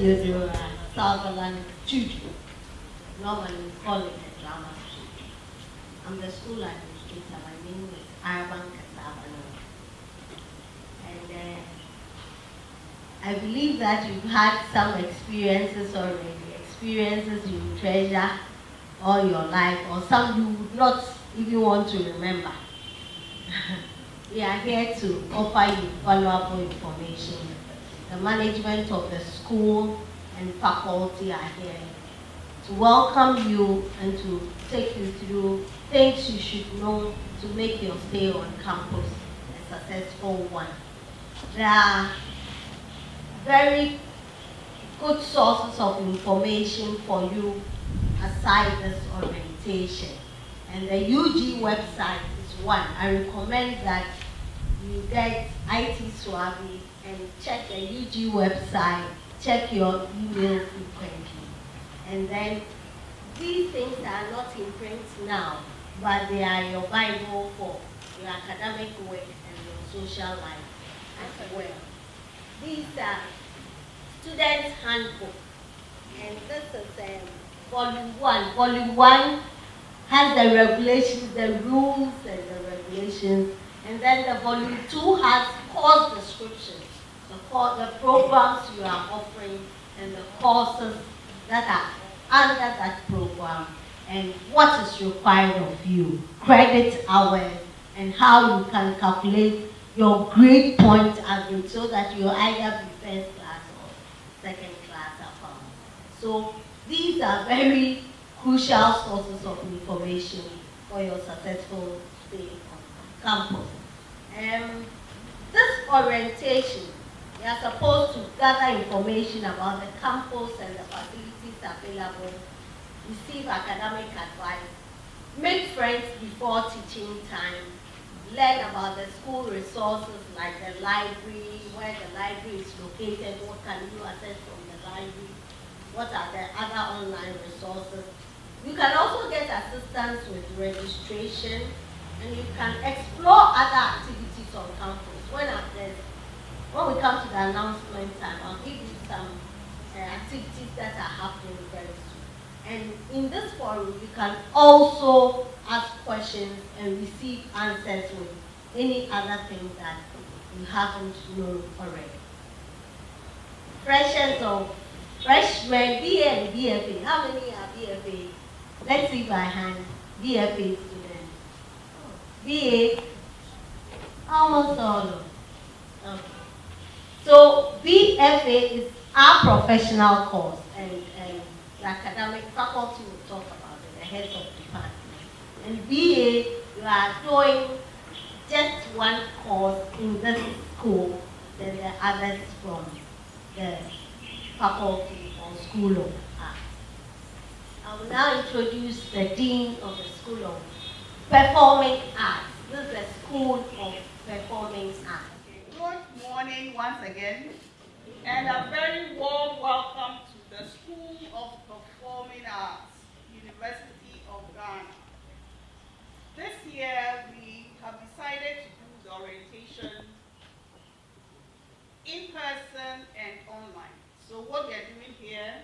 Theodora Sutherland Studio. Normally we call it a drama studio. I'm the school administrator. My name is Arban Kasabano. And I believe that you've had some experiences already, experiences you treasure all your life, or some you would not even want to remember. We are here to offer you valuable information. The management of the school and faculty are here to welcome you and to take you through things you should know to make your stay on campus a successful one. There are very good sources of information for you aside this orientation. And the UG website is one. I recommend that you get IT Swabby and check the UG website, check your email frequently. And then these things are not in print now, but they are your Bible for your academic work and your social life as well. These are Students' Handbook, and this is volume 1. Volume 1 has the regulations, the rules and the regulations, and then the volume 2 has course descriptions, the programs you are offering and the courses that are under that program and what is required of you, credit hours, and how you can calculate your grade point average so that you either be first class or second class account. So these are very crucial sources of information for your successful stay on campus. This orientation, you are supposed to gather information about the campus and the facilities available, receive academic advice, make friends before teaching time, learn about the school resources like the library, where the library is located, what can you access from the library, what are the other online resources. You can also get assistance with registration, and you can explore other activities on campus. When we come to the announcement time, I'll give you some activities that are happening very soon. And in this forum, you can also ask questions and receive answers with any other thing that you haven't known already. Freshmen, BA and BFA. How many are BFA? Let's see by hand. BFA students. BA, almost all of them. Okay. So BFA is our professional course, and the academic faculty will talk about it, the heads of department. And BA, you are doing just one course in this school, then the others from the faculty or School of Art. I will now introduce the Dean of the School of Performing Arts. This is the School of Performing Arts. Good morning once again, and a very warm welcome to the School of Performing Arts, University of Ghana. This year we have decided to do the orientation in person and online. So what we are doing here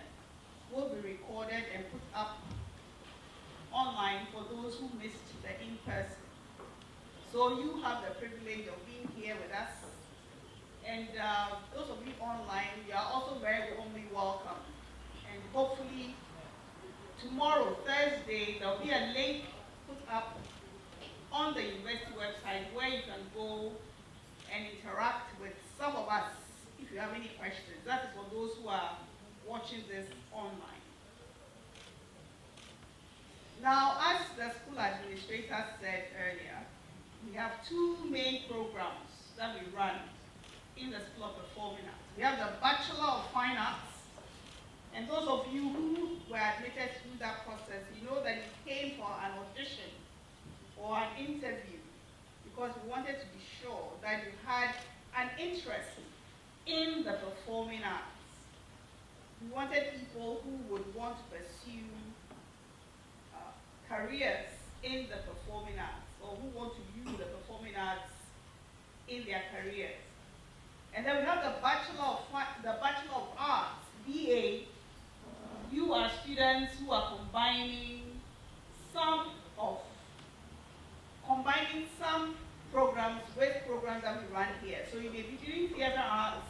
will be recorded and put up online for those who missed the in-person. So you have the privilege of being here with us. And those of you online, you are also very warmly welcome. And hopefully tomorrow, Thursday, there will be a link put up on the university website where you can go and interact with some of us if you have any questions. That is for those who are watching this online. Now, as the school administrator said earlier, we have two main programs that we run in the School of Performing Arts. We have the Bachelor of Fine Arts, and those of you who were admitted through that process, you know that you came for an audition or an interview because we wanted to be sure that you had an interest in the performing arts. We wanted people who would want to pursue careers in the performing arts, or who want to use the performing arts in their careers. And then we have the Bachelor of Arts, BA, you are students who are combining some programs with programs that we run here. So you may be doing theater arts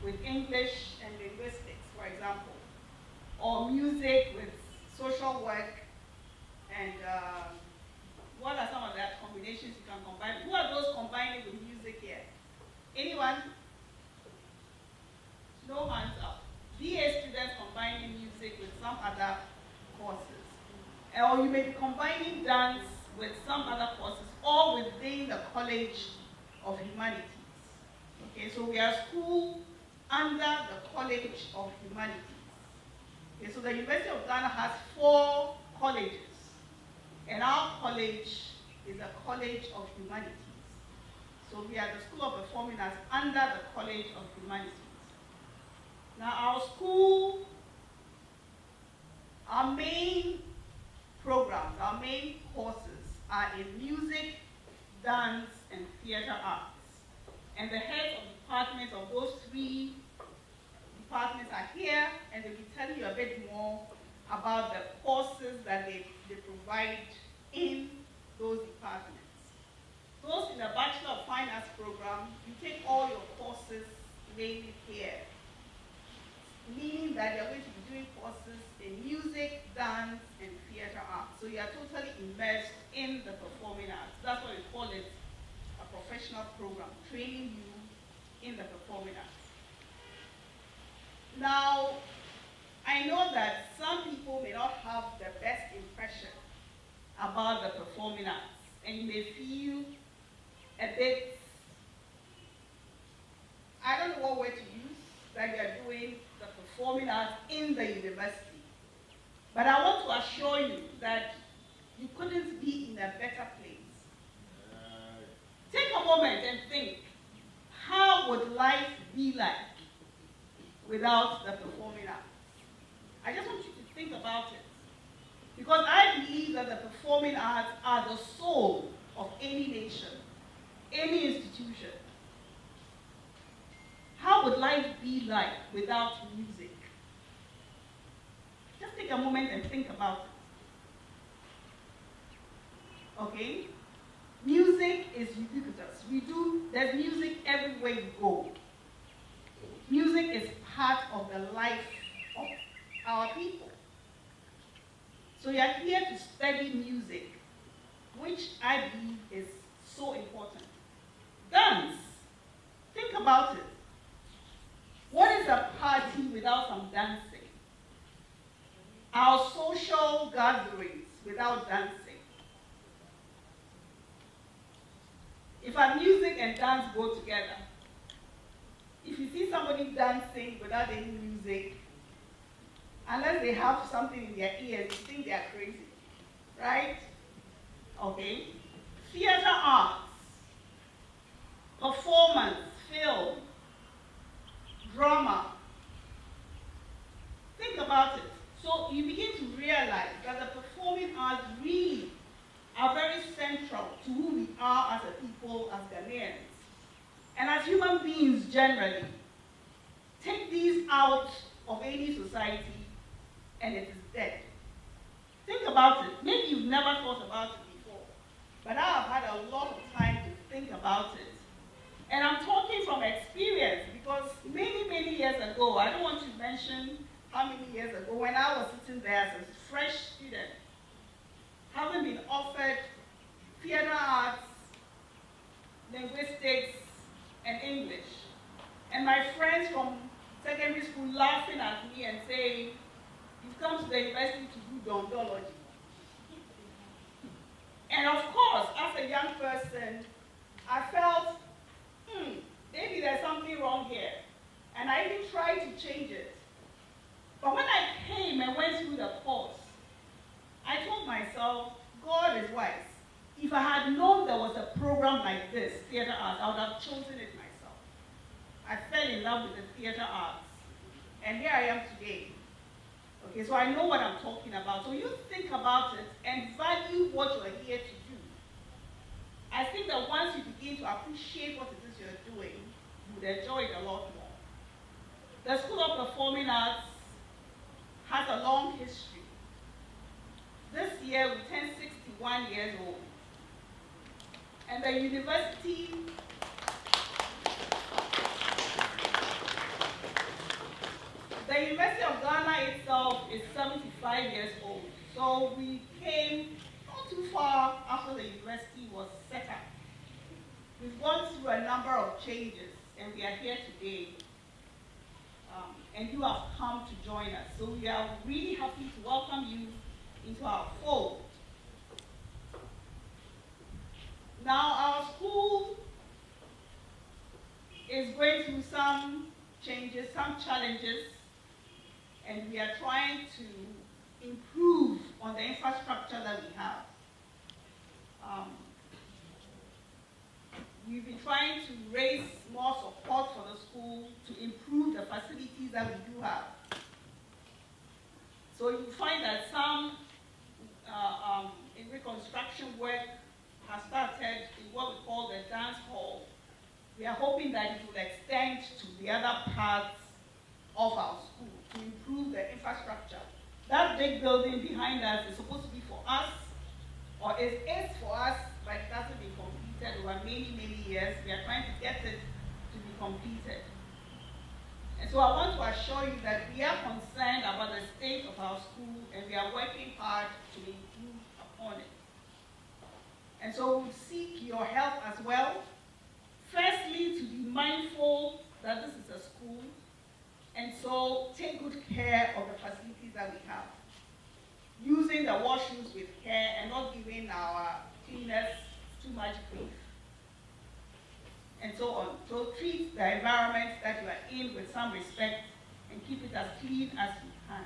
with English and linguistics, for example, or music with social work, and what are some of the combinations you can combine? Who are those combining with music here? Anyone? No hands up. BA students combining music with some other courses. Or you may be combining dance with some other courses, or within the College of Humanities. Okay, so we are a school under the College of Humanities. Okay, so the University of Ghana has 4 colleges, and our college is a College of Humanities. So we are the School of Performing Arts under the College of Humanities. Now our school, our main programs, our main courses are in music, dance, and theater arts. And the heads of departments of those 3 departments are here, and they'll be telling you a bit more about the courses that they provide in those departments. Those in the Bachelor of Fine Arts program, you take all your courses mainly here, meaning that you're going to be doing courses in music, dance, and theater arts. So you are totally immersed in the performing arts. That's why we call it a professional program, training you in the performing arts. Now, I know that some people may not have the best impression about the performing arts, and you may feel a bit, I don't know what word to use, that you are doing the performing arts in the university. But I want to assure you that you couldn't be in a better place. Take a moment and think, how would life be like without the performing arts? I just want you to think about it. Because I believe that the performing arts are the soul of any nation, any institution. How would life be like without music? Just take a moment and think about it. Okay? Music is ubiquitous. There's music everywhere you go. Music is part of the life of our people. So you're here to study music, which I believe is so important. Dance. Think about it. What is a party without some dancing? Our social gatherings without dancing. If our music and dance go together, if you see somebody dancing without any music, unless they have something in their ears, you think they are crazy, right? Okay. Theater arts, performance, film, drama. Think about it. So you begin to realize that the performing arts really are very central to who we are as a people, as Ghanaians. And as human beings generally. Take these out of any society and it is dead. Think about it. Maybe you've never thought about it before, but I have had a lot of time to think about it. And I'm talking from experience because many, many years ago, I don't want to mention how many years ago, when I was sitting there as a fresh student, having been offered theater arts, linguistics, and English. And my friends from secondary school laughing at me and saying, you've come to the university to do dondology. And of course, as a young person, I felt, maybe there's something wrong here. And I even tried to change it. But when I came and went through the course, I told myself, God is wise. If I had known there was a program like this, theater arts, I would have chosen it myself. I fell in love with the theater arts. And here I am today. Okay, so I know what I'm talking about. So you think about it and value what you are here to do. I think that once you begin to appreciate what it is you're doing, you would enjoy it a lot more. The School of Performing Arts year, we turned 61 years old. And the University of Ghana itself is 75 years old. So we came not too far after the university was set up. We've gone through a number of changes, and we are here today. And you have come to join us. So we are really happy to welcome you into our fold. Now, our school is going through some changes, some challenges, and we are trying to improve on the infrastructure that we have. We've been trying to raise more support for the school to improve the facilities that we do have. So you find that some reconstruction work has started in what we call the dance hall. We are hoping that it will extend to the other parts of our school to improve the infrastructure. That big building behind us is supposed to be for us, or it is for us, but it hasn't been completed over many, many years. We are trying to get it to be completed. And so I want to assure you that we are concerned about the state of our school, and we are working hard to improve upon it. And so we seek your help as well. Firstly, to be mindful that this is a school, and so take good care of the facilities that we have. Using the washrooms with care and not giving our cleaners too much grief. And so on. So treat the environment that you are in with some respect and keep it as clean as you can.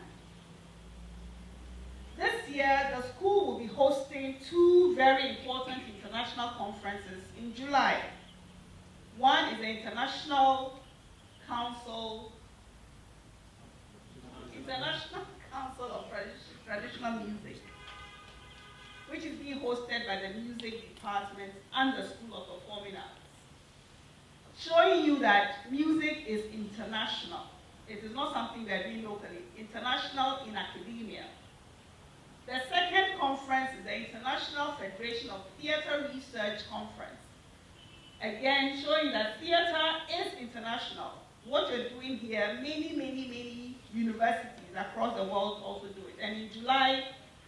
This year, the school will be hosting two very important international conferences in July. One is the International Council of Traditional Music, which is being hosted by the Music Department and the School of Performing Arts, showing you that music is international. It is not something we are doing locally. International in academia. The second conference is the International Federation of Theatre Research Conference. Again, showing that theatre is international. What you're doing here, many universities across the world also do it. And in July,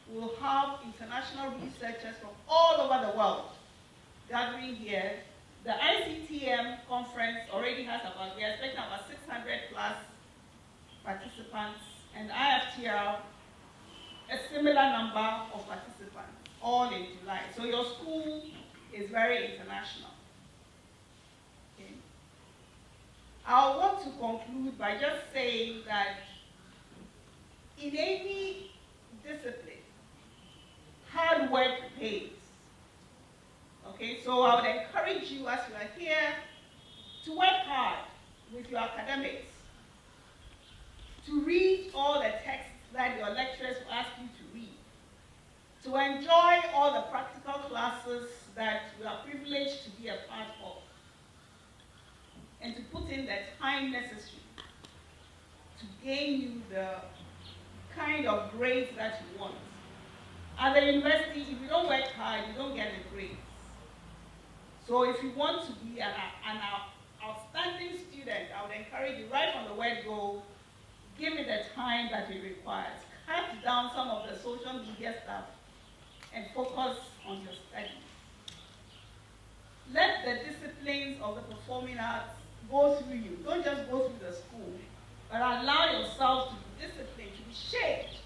we'll have international researchers from all over the world gathering here. The ICTM conference already has we are expecting about 600 plus participants, and IFTR, a similar number of participants, all in July. So your school is very international. Okay. I want to conclude by just saying that in any discipline, hard work pays. Okay, so I would encourage you as you are here to work hard with your academics, to read all the texts that your lecturers will ask you to read, to enjoy all the practical classes that you are privileged to be a part of, and to put in the time necessary to gain you the kind of grades that you want. At the university, if you don't work hard, you don't get the grades. So if you want to be an outstanding student, I would encourage you right from the word go, give it the time that it requires. Cut down some of the social media stuff and focus on your studies. Let the disciplines of the performing arts go through you. Don't just go through the school, but allow yourself to be disciplined, to be shaped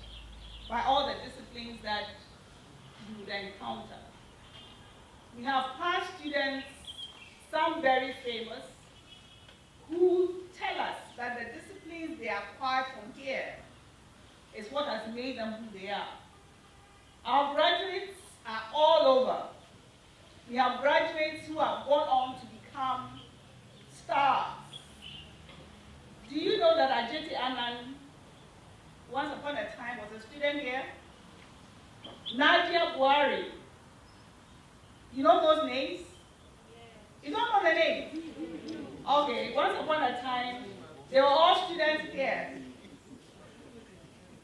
by all the disciplines that you would encounter. We have past students, some very famous, who tell us that the disciplines they acquired from here is what has made them who they are. Our graduates are all over. We have graduates who have gone on to become stars. Do you know that Ajiti Anand, once upon a time, was a student here? Nadia Buhari. You know those names? You don't know the names? Okay, once upon a time, they were all students here.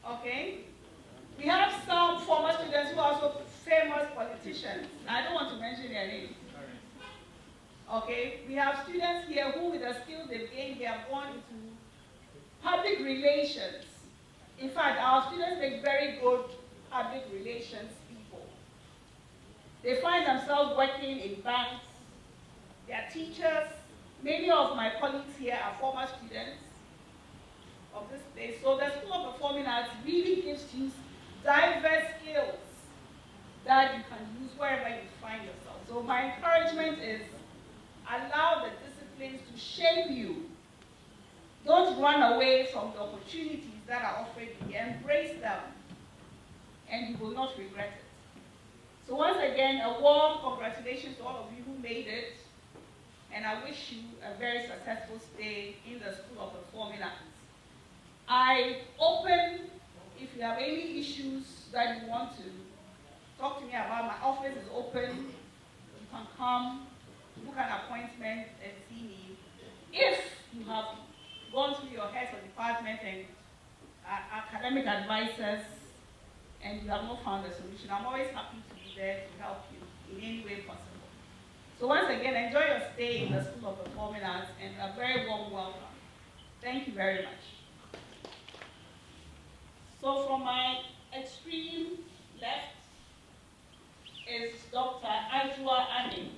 Okay? We have some former students who also Okay, we have students here who, with the skills they've gained, they have gone into public relations. In fact, our students make very good public relations people. They find themselves working in banks. They are teachers. Many of my colleagues here are former students of this place. So the School of Performing Arts really gives you diverse skills that you can use wherever you find yourself. So my encouragement is allow the disciplines to shape you. Don't run away from the opportunities that are offered you. Embrace them, and you will not regret it. So once again, a warm congratulations to all of you who made it, and I wish you a very successful stay in the School of Performing Arts. I open, if you have any issues that you want to talk to me about, my office is open. You can come, book an appointment, and see me. If you have gone through your heads of department and academic advisors, and you have not found a solution, I'm always happy to be there to help you in any way possible. So once again, enjoy your stay in the School of Performing Arts, and a very warm welcome. Thank you very much. So from my extreme left is Dr. Ajua Anim.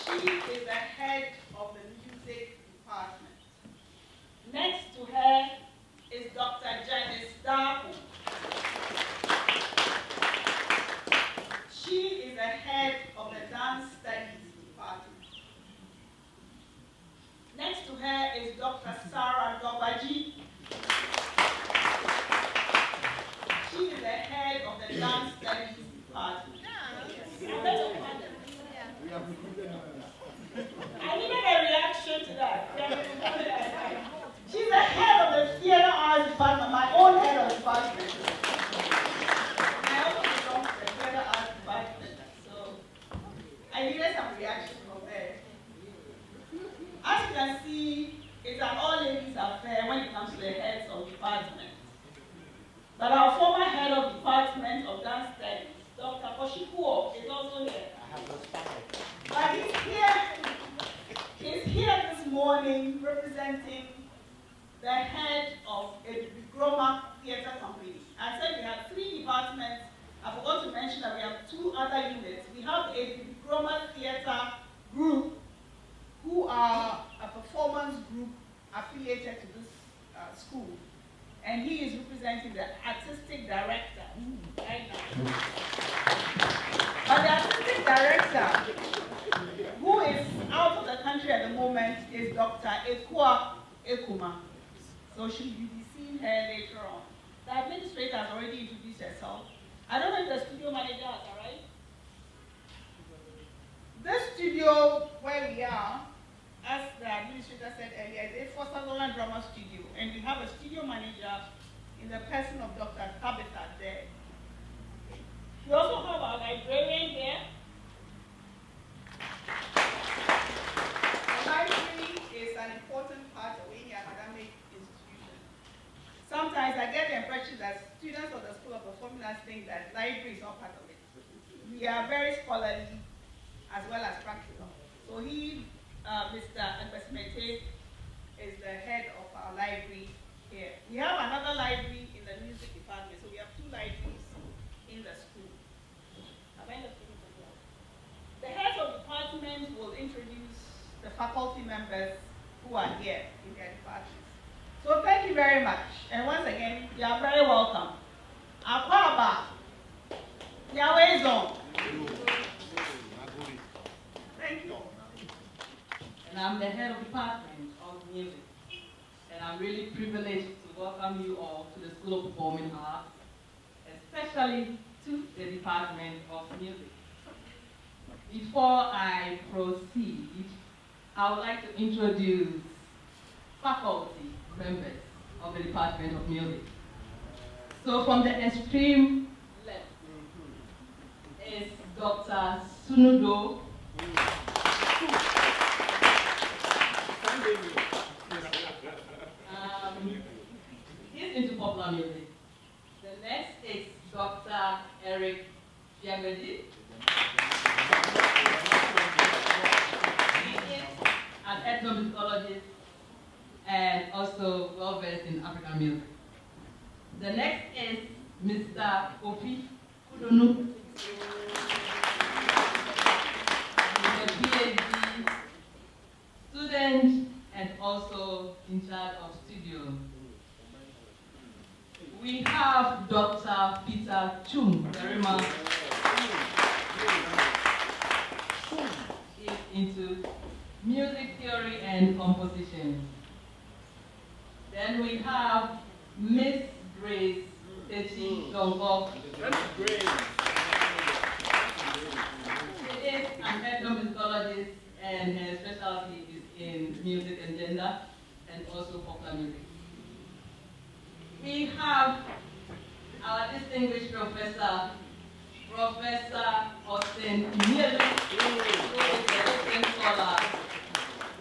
She is the head of the music department. Next to her is Dr. Janice Darko. She is the head of the dance studies department. Next to her is Dr. Sarah Dobaji. She is the head of the dance studies department. I needed a reaction to that. She's the head of the theater arts department, my own head of department. I also belong to the theater arts department, so I needed some reaction from there. As you can see, it's an all-ladies affair when it comes to the heads of departments. But our former head of department of dance studies, Dr. Koshikuo, is also here. But he's here this morning representing the head of a Groma Theatre Company. I said we have 3 departments. I forgot to mention that we have 2 other units. We have a Groma Theatre Group, who are a performance group affiliated to this school. And he is representing the artistic director right now. But the artistic director, who is out of the country at the moment, is Dr. Ekua Ekuma. So she'll be seeing her later on. The administrator has already introduced herself. I don't know if the studio manager has arrived. This studio where we are, as the administrator said earlier, is a Foster Lowland Drama Studio, and we have a studio manager in the person of Dr. Tabitha there. We also have our librarian here. The library is an important part of any academic institution. Sometimes I get the impression that students of the School of Performing Arts think that library is not part of it. We are very scholarly as well as practical. So Mr. Agbasimete is the head of our library here. We have another library in the music department, so we have 2 libraries in the school. The heads of department will introduce the faculty members who are here in their departments. So thank you very much. And once again, you are very welcome. Akwaba, Yahweh Zone. Thank you. And I'm the head of department of music. And I'm really privileged to welcome you all to the School of Performing Arts, especially to the Department of Music. Before I proceed, I would like to introduce faculty members of the Department of Music. So from the extreme left is Dr. Sunudo. He's into popular music. The next is Dr. Eric Fiamedi. He is an ethnomusicologist and also well-versed in African music. The next is Mr. Kofi Kudonu. He's a PhD student and also in charge of studio. We have Dr. Peter Chung, very much is into music theory and composition. Then we have Miss Grace Techi Dongok. That's great. She is an ethnomusicologist and her specialty is in music and gender and also popular music. We have our distinguished professor, Professor Austin Nielu, who is the distinct scholar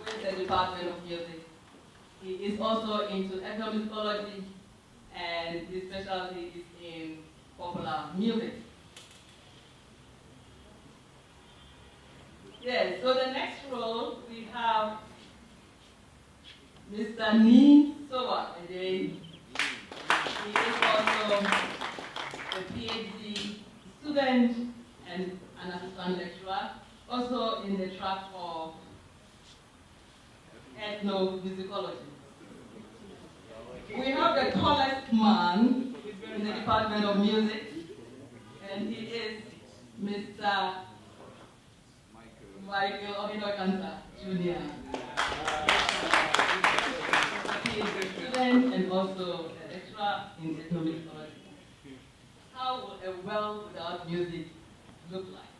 with the Department of Music. He is also into ethnomusicology and his specialty is in popular music. Yes, so the next role we have Mr. Ni Sowa Ade. He is also a PhD student and an assistant lecturer, also in the track of ethnomusicology. We have the tallest man in the Department of Music, and he is Mr. Michael Obinokansa Jr. He is a student and also a lecturer in ethnomusicology. How would a world without music look like?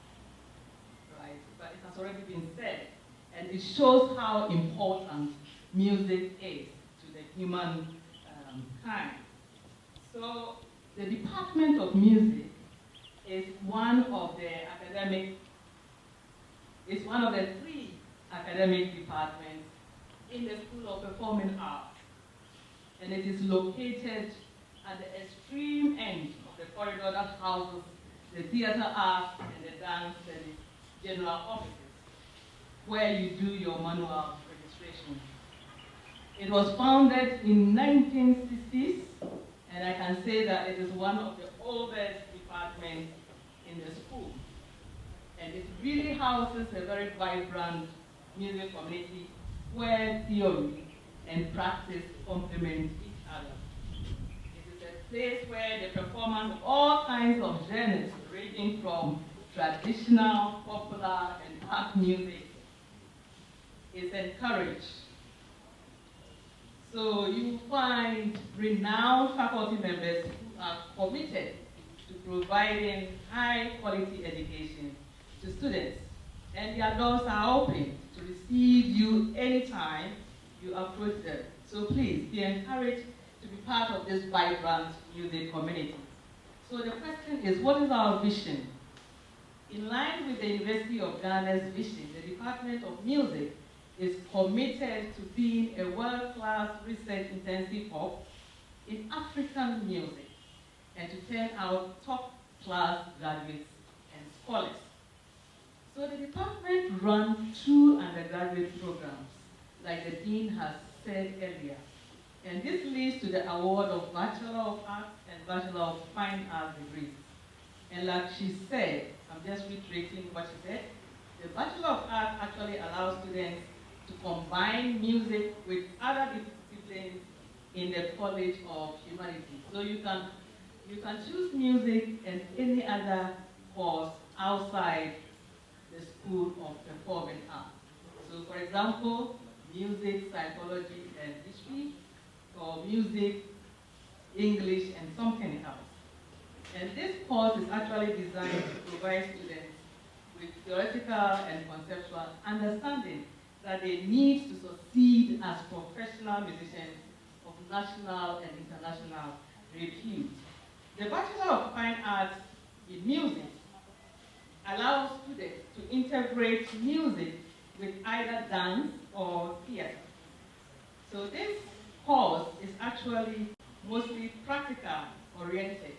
Right? But it has already been said, and it shows how important music is to the human kind. So the Department of Music is one of the three academic departments in the School of Performing Arts. And it is located at the extreme end of the corridor that houses the theater arts and the dance service general offices, where you do your manual registration. It was founded in 1960s, and I can say that it is one of the oldest departments in the school. And it really houses a very vibrant music community where theory and practice complement each other. It is a place where the performance of all kinds of genres, ranging from traditional, popular, and art music, is encouraged. So you find renowned faculty members who are committed to providing high quality education to students. And their doors are open to receive you anytime you approach them. So please be encouraged to be part of this vibrant music community. So the question is, what is our vision? In line with the University of Ghana's vision, the Department of Music is committed to being a world-class research-intensive hub in African music and to turn out top-class graduates and scholars. So the department runs 2 undergraduate programs, like the Dean has said earlier. And this leads to the award of Bachelor of Arts and Bachelor of Fine Arts degrees. And like she said, I'm just reiterating what she said, the Bachelor of Arts actually allows students to combine music with other disciplines in the College of Humanities. So you can choose music and any other course outside the School of Performing Arts. So for example, music, psychology, and history, or music, English, and something else. And this course is actually designed to provide students with theoretical and conceptual understanding that they need to succeed as professional musicians of national and international repute. The Bachelor of Fine Arts in Music allows students to integrate music with either dance or theater. So this course is actually mostly practical oriented,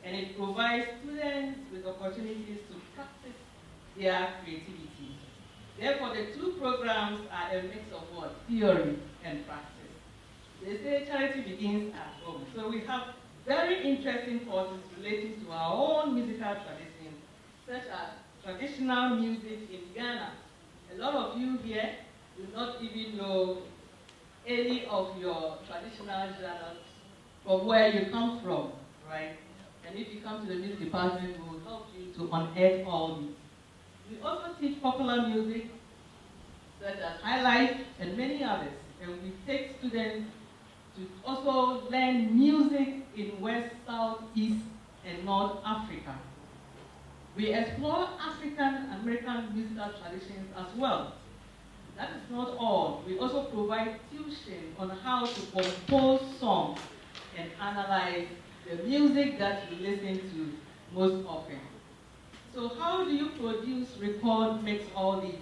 and it provides students with opportunities to practice their creativity. Therefore, the two programs are a mix of what? Theory and practice. They say charity begins at home. So we have very interesting courses relating to our own musical traditions, such as traditional music in Ghana. A lot of you here do not even know any of your traditional genres from where you come from, right? And if you come to the music department, we will help you to unearth all these. We also teach popular music, such as high life and many others. And we take students to also learn music in West, South, East, and North Africa. We explore African American musical traditions as well. That is not all. We also provide tuition on how to compose songs and analyze the music that you listen to most often. So how do you produce, record, mix all these?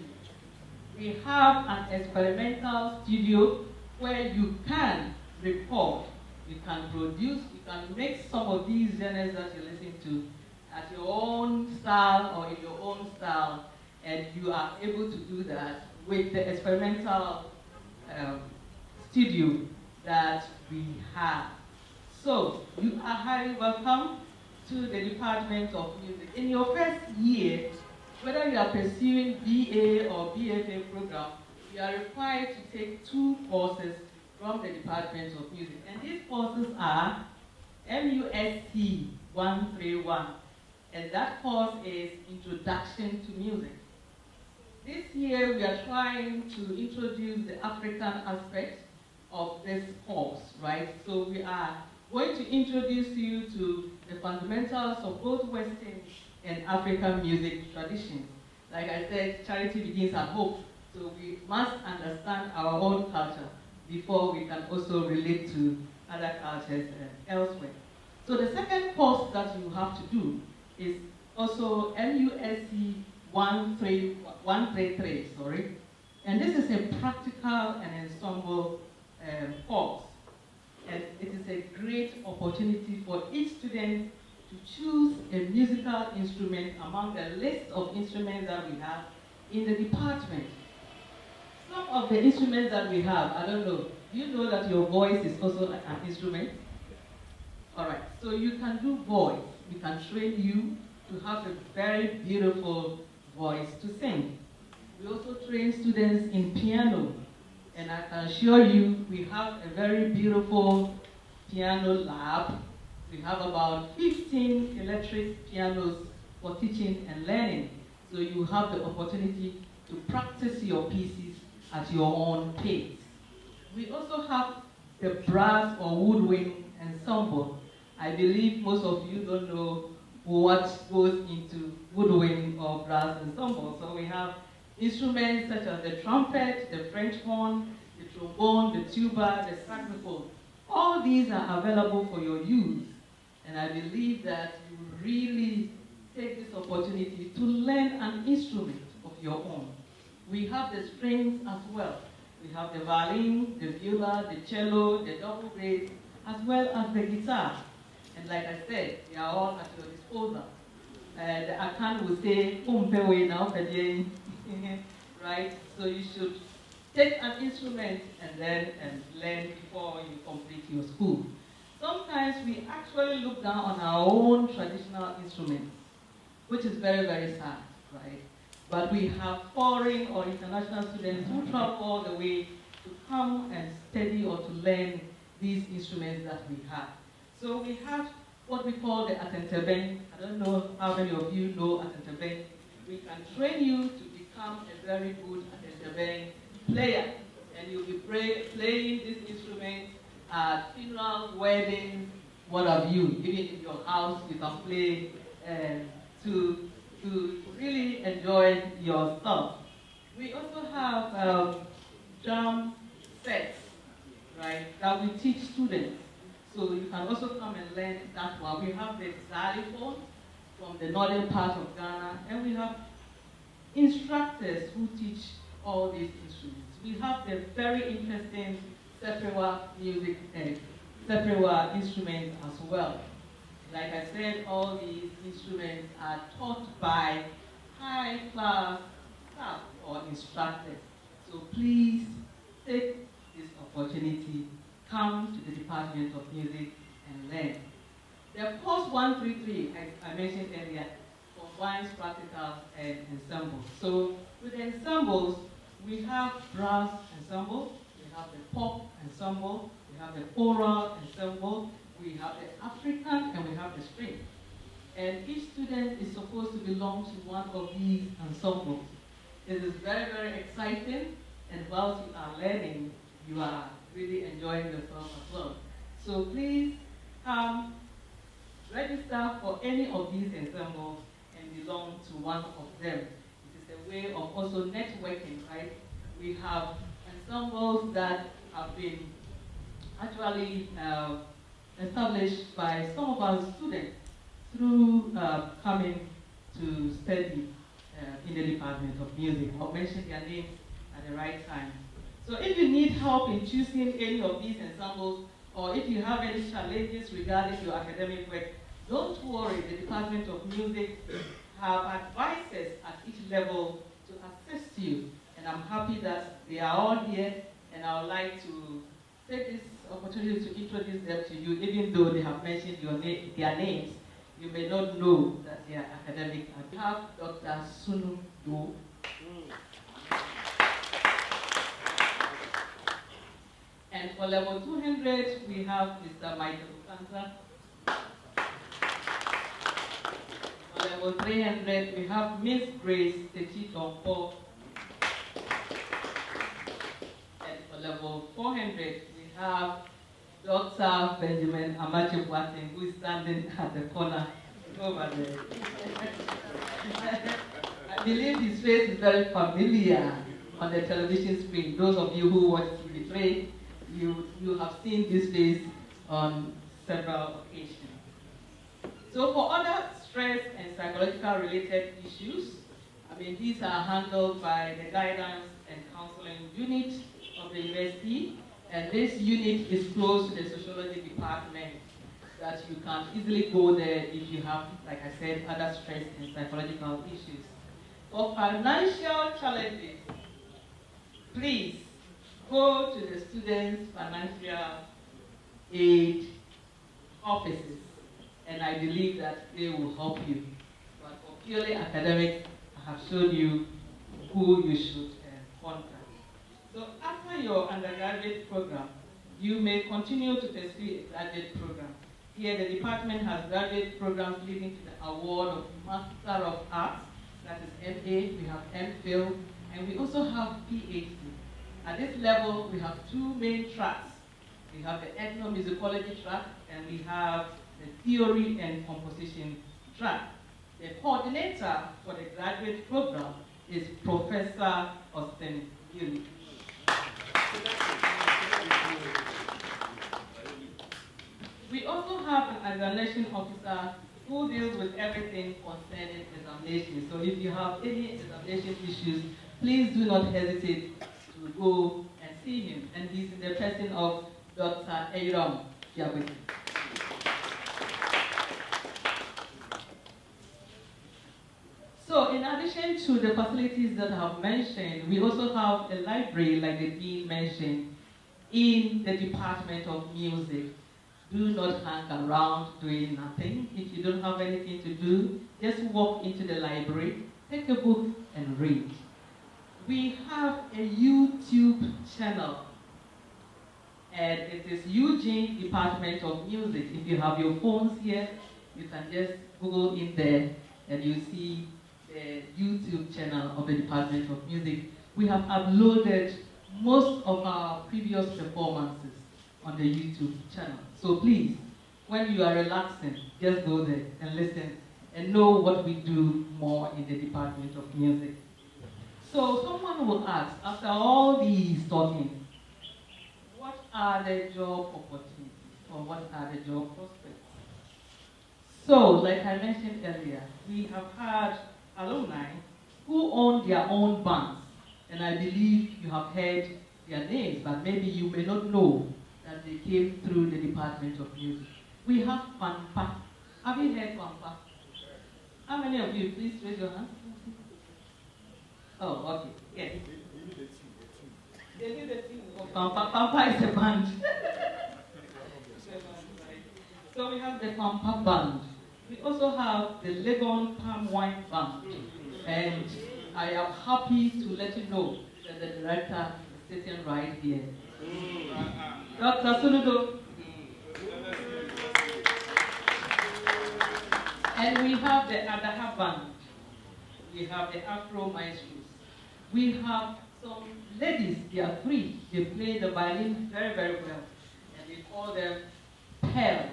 We have an experimental studio where you can record, you can produce, you can mix some of these genres that you listen to at your own style or in your own style, and you are able to do that with the experimental studio that we have. So, you are highly welcome to the Department of Music. In your first year, whether you are pursuing BA or BFA program, you are required to take 2 courses from the Department of Music. And these courses are MUSC 131, and that course is Introduction to Music. This year, we are trying to introduce the African aspect of this course, right? So we are going to introduce you to the fundamentals of both Western and African music traditions. Like I said, charity begins at home, so we must understand our own culture before we can also relate to other cultures elsewhere. So the second course that you have to do is also MUSC 133, sorry. And this is a practical and ensemble course. And it is a great opportunity for each student to choose a musical instrument among the list of instruments that we have in the department. Some of the instruments that we have, I don't know, do you know that your voice is also an instrument? All right, so you can do voice. We can train you to have a very beautiful voice to sing. We also train students in piano, and I can assure you we have a very beautiful piano lab. We have about 15 electric pianos for teaching and learning, so you have the opportunity to practice your pieces at your own pace. We also have the brass or woodwind ensemble. I believe most of you don't know what goes into woodwind or brass ensemble. So we have instruments such as the trumpet, the French horn, the trombone, the tuba, the saxophone. All these are available for your use. And I believe that you really take this opportunity to learn an instrument of your own. We have the strings as well. We have the violin, the viola, the cello, the double bass, as well as the guitar. And like I said, they are all at your disposal. The Akan will say, "Umpewe now, right? So you should take an instrument and then learn before you complete your school. Sometimes we actually look down on our own traditional instruments, which is very, very sad, right? But we have foreign or international students who travel all the way to come and study or to learn these instruments that we have. So we have what we call the atenteben. I don't know how many of you know atenteben. We can train you to become a very good atenteben player, and you'll be playing this instrument at funerals, weddings, what have you. Even in your house, you can play to really enjoy yourself. We also have drum sets, right, that we teach students. So you can also come and learn that one. We have the xylophone from the northern part of Ghana, and we have instructors who teach all these instruments. We have the very interesting Seprewa music, Seprewa instruments as well. Like I said, all these instruments are taught by high-class staff or instructors. So please take this opportunity, come to the Department of Music and learn. The post 133, as I mentioned earlier, combines practical and ensemble. So with the ensembles, we have brass ensemble, we have the pop ensemble, we have the choral ensemble, we have the African, and we have the string. And each student is supposed to belong to one of these ensembles. It is very, very exciting, and whilst you are learning, you are really enjoying yourself as well. So please register for any of these ensembles and belong to one of them. It is a way of also networking, right? We have ensembles that have been actually established by some of our students through coming to study in the Department of Music. I'll mention their names at the right time. So if you need help in choosing any of these ensembles, or if you have any challenges regarding your academic work, don't worry, the Department of Music have advisors at each level to assist you. And I'm happy that they are all here, and I would like to take this opportunity to introduce them to you, even though they have mentioned their names. You may not know that they are academic. I have Dr. Sunu Do. And for level 200, we have Mr. Michael Kansa. For level 300, we have Miss Grace Techitompo. And for level 400, we have Dr. Benjamin Amachibwate, who is standing at the corner over there. I believe his face is very familiar on the television screen. Those of you who watch TV3, you have seen this face on several occasions. So for other stress and psychological related issues, these are handled by the guidance and counseling unit of the university. And this unit is close to the sociology department, that you can easily go there if you have, like I said, other stress and psychological issues. For financial challenges, please go to the students' financial aid offices, and I believe that they will help you. But for purely academics, I have shown you who you should contact. So after your undergraduate program, you may continue to pursue a graduate program. Here, the department has graduate programs leading to the award of Master of Arts, that is MA, we have MPhil, and we also have PhD. At this level, we have two main tracks. We have the ethnomusicology track, and we have the theory and composition track. The coordinator for the graduate program is Professor Austin Gilly. We also have an examination officer who deals with everything concerning examination. So if you have any examination issues, please do not hesitate to go and see him. And he's in the person of Dr. Eiram Yabwiti. So in addition to the facilities that I have mentioned, we also have a library, like the Dean mentioned, in the Department of Music. Do not hang around doing nothing. If you don't have anything to do, just walk into the library, take a book, and read. We have a YouTube channel, and it is Eugene Department of Music. If you have your phones here, you can just Google in there, and you see the YouTube channel of the Department of Music. We have uploaded most of our previous performances on the YouTube channel. So please, when you are relaxing, just go there and listen and know what we do more in the Department of Music. So someone will ask, after all these talking, what are the job opportunities or what are the job prospects? So, like I mentioned earlier, we have had alumni who own their own bands, and I believe you have heard their names, but maybe you may not know that they came through the Department of Music. We have Pampa. Have you heard Pampa? How many of you? Please raise your hand. Oh, okay. Yes. They need a team. Oh, Pampa. Pampa is a band. So we have the Pampa band. We also have the Legon Palm Wine Band. And I am happy to let you know that the director is sitting right here. Dr. Suludo. And we have the Adaha band. We have the Afro Maestros. We have some ladies, they are three. They play the violin very, very well. And we call them pearls.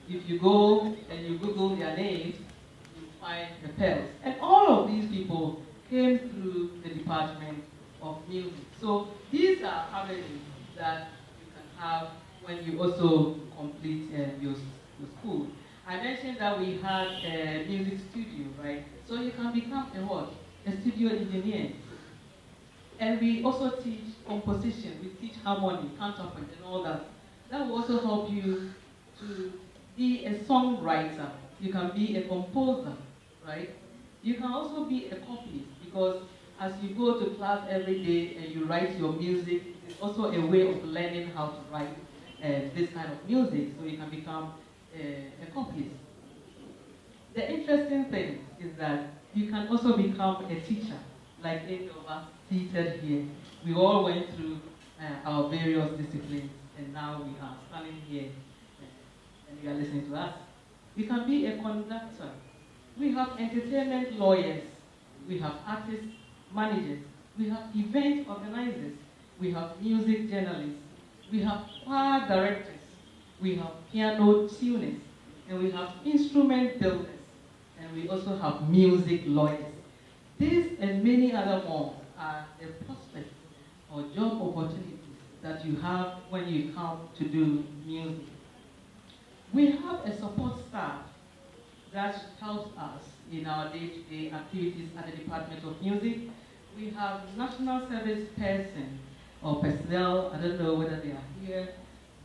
If you go and you Google their names, you find the pearls. And all of these people came through the Department of Music. So these are avenues that you can have when you also complete your school. I mentioned that we had a music studio, right? So you can become a what? A studio engineer. And we also teach composition, we teach harmony, counterpoint, and all that. That will also help you to be a songwriter. You can be a composer, right? You can also be a copyist because as you go to class every day and you write your music, it's also a way of learning how to write this kind of music, so you can become a copyist. The interesting thing is that you can also become a teacher, like any of us seated here. We all went through our various disciplines, and now we are standing here and you are listening to us. You can be a conductor. We have entertainment lawyers. We have artists, managers. We have event organizers. We have music journalists. We have choir directors. We have piano tuners. And we have instrument builders. And we also have music lawyers. These and many other more are the prospects or job opportunities that you have when you come to do music. We have a support staff that helps us in our day-to-day activities at the Department of Music. We have national service person or personnel, I don't know whether they are here,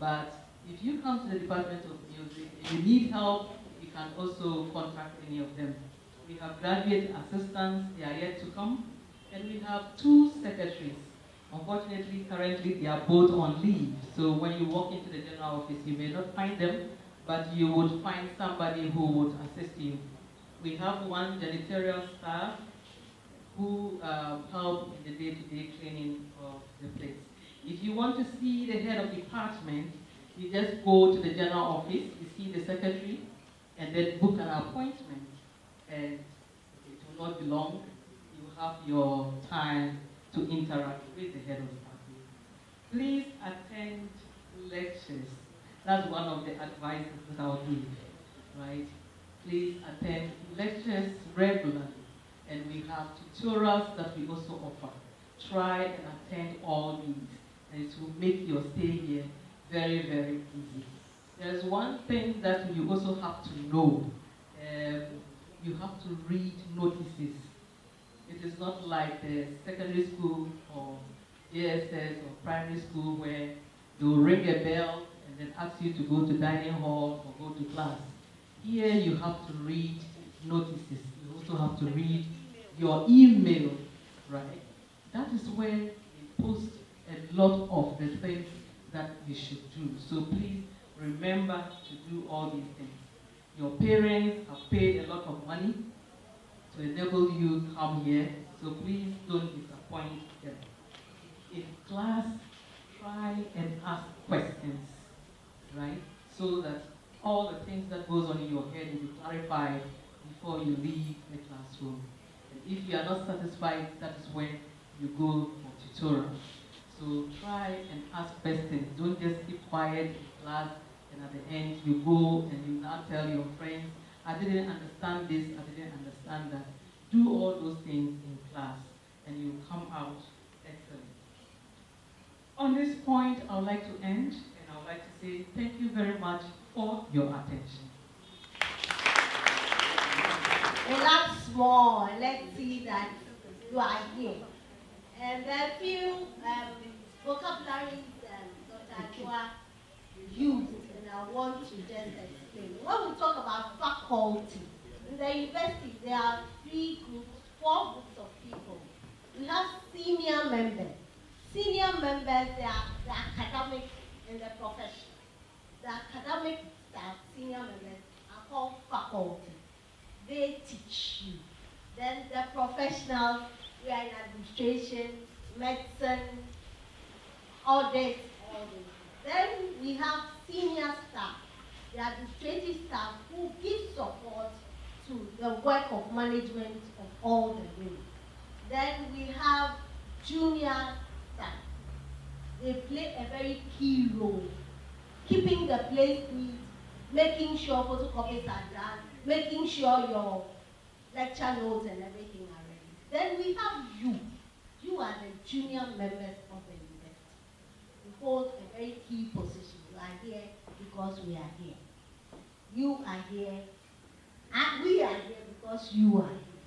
but if you come to the Department of Music, if you need help, you can also contact any of them. We have graduate assistants, they are yet to come, and we have 2 secretaries. Unfortunately, currently they are both on leave, so when you walk into the general office, you may not find them, but you would find somebody who would assist you. We have 1 janitorial staff who help in the day-to-day cleaning of the place. If you want to see the head of department, you just go to the general office, you see the secretary, and then book an appointment. And it will not be long. You have your time to interact with the head of department. Please attend lectures. That's one of the advices that I'll give, right? Please attend lectures regularly. And we have tutorials that we also offer. Try and attend all these, and it will make your stay here very, very easy. There's one thing that you also have to know. You have to read notices. It is not like the secondary school or JSS or primary school where they'll ring a bell and then ask you to go to dining hall or go to class. Here you have to read notices. You also have to read your email, right? That is where they post a lot of the things that you should do. So please remember to do all these things. Your parents have paid a lot of money to enable you to come here, so please don't disappoint them. In class, try and ask questions, right? So that all the things that goes on in your head will be clarified before you leave the classroom. And if you are not satisfied, that is when you go for tutorial. So try and ask questions. Don't just keep quiet in class and at the end you go and you now tell your friends, I didn't understand this, I didn't understand that. Do all those things in class and you come out excellent. On this point, I would like to end and I would like to say thank you very much for your attention. Relax more. Let's see that you are here. And there are few vocabularies Dr. Achua used, and I want to just explain. When we talk about faculty, in the university there are 3 groups, 4 groups of people. We have senior members. Senior members, they are the academic and the professional. The academic staff, senior members, are called faculty. They teach you. Then the professionals, we are in administration, medicine, audit, all this. Then we have senior staff, the administrative staff who give support to the work of management of all the units. Then we have junior staff. They play a very key role, keeping the place neat, making sure photocopies are done, making sure your lecture notes and everything are ready. Then we have you. You are the junior members of the university. You hold a very key position. You are here because we are here. You are here, and we are here because you are here.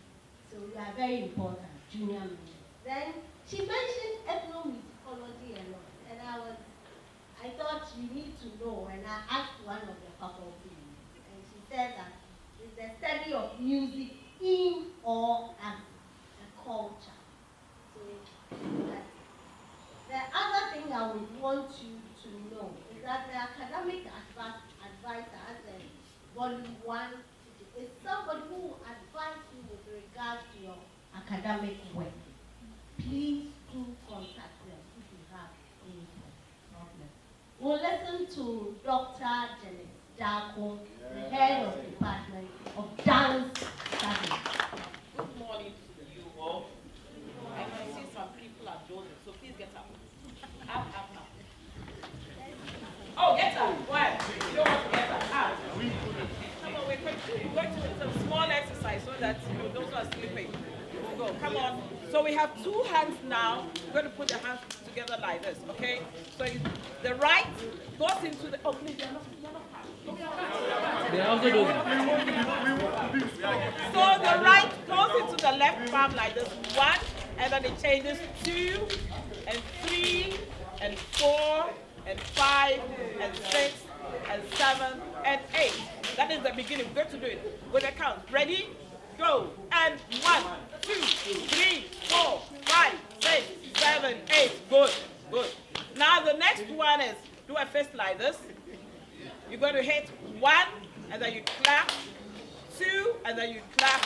So you are very important, junior members. Then she mentioned ethnomusicology and all, and I thought you need to know, and I asked one of the faculty, and she said that it's the study of music in or as a culture. So the other thing I would want you to know is that the academic advisor, as a volume 1, is somebody who will advise you with regards to your academic work. Please do contact them if you have any problem. We'll listen to Dr. Janet Darko, the head of the Department of Dance Studies. Good morning to you all. I can see some people are dozing, so please get up. Up. Oh, get up. Why? You don't want to get up. Up. Come on, we're going to do some small exercise so that those who are sleeping will go. Come on. So we have two hands now. We're going to put the hands together like this, okay? So the right goes into the... Oh, please, you're not They also do. So the right goes into the left palm like this. 1, and then it changes 2, and 3, and 4, and 5, and 6, and 7, and 8. That is the beginning. We're going to do it with a count. Ready? Go. And 1, 2, 3, 4, 5, 6, 7, 8. Good. Good. Now the next one is do a fist like this. You're going to hit 1, and then you clap, 2, and then you clap,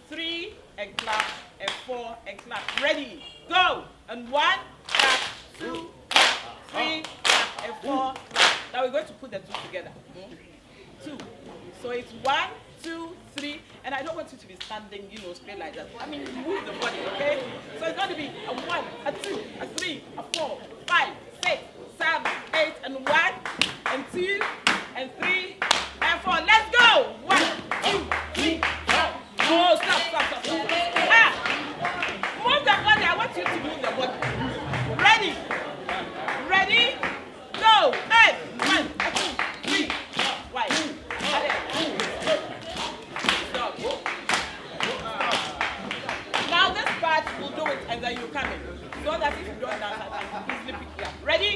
3, and clap, and 4, and clap. Ready, go! And 1, clap, 2, clap, 3, clap, and 4, clap. Now we're going to put the 2 together. 2. So it's 1, 2, 3, and I don't want you to be standing, straight like that. I mean, move the body, okay? So it's going to be a 1, a 2, a 3, a 4, 5, 6, 7, 8, and 1, and 2, and 3, and 4. Let's go! 1, 2, 3, 4. Oh, stop. Move the body. I want you to move the body. Ready, go! And 1, 2, 3, 4. Why? Stop. Now this part, we'll do it, and then you come in. So that if you don't dance, I can easily pick you up. Ready?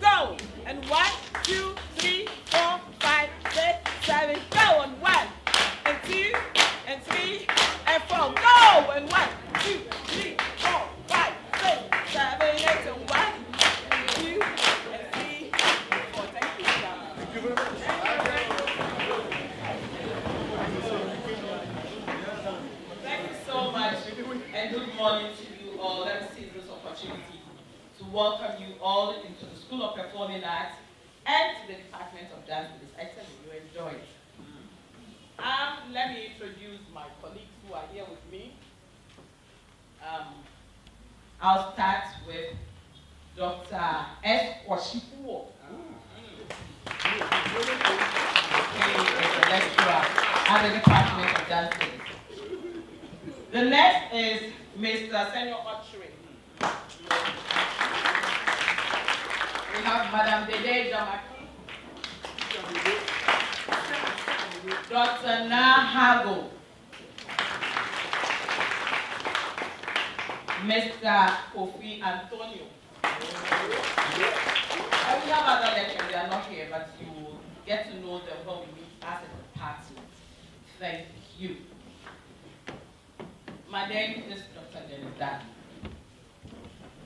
Go! And 1, 2, 3, 4, 5, 6, 7, go! And 1, and 2, and 3, and 4, go! And 1, 2, 3, 4, 5, 6, 7, 8, and 1, and 2, and 3, and 4. Thank you. Thank you very much. Thank you so much, and good morning to you all. Let me seize this opportunity to welcome you all into the School of Performing Arts and to the Department of Dance. I tell you, you enjoy it. Let me introduce my colleagues who are here with me. I'll start with Dr. S. Oshipuo. He is a lecturer at the Department of Dance. The next is Mr. Senor Ochre. We have Madame Dede Jamaki, Dr. Nahago, Mr. Kofi Antonio. And we have other lecturers, they are not here, but you will get to know them when we meet us at the party. Thank you. My name is Dr. Janet Darko.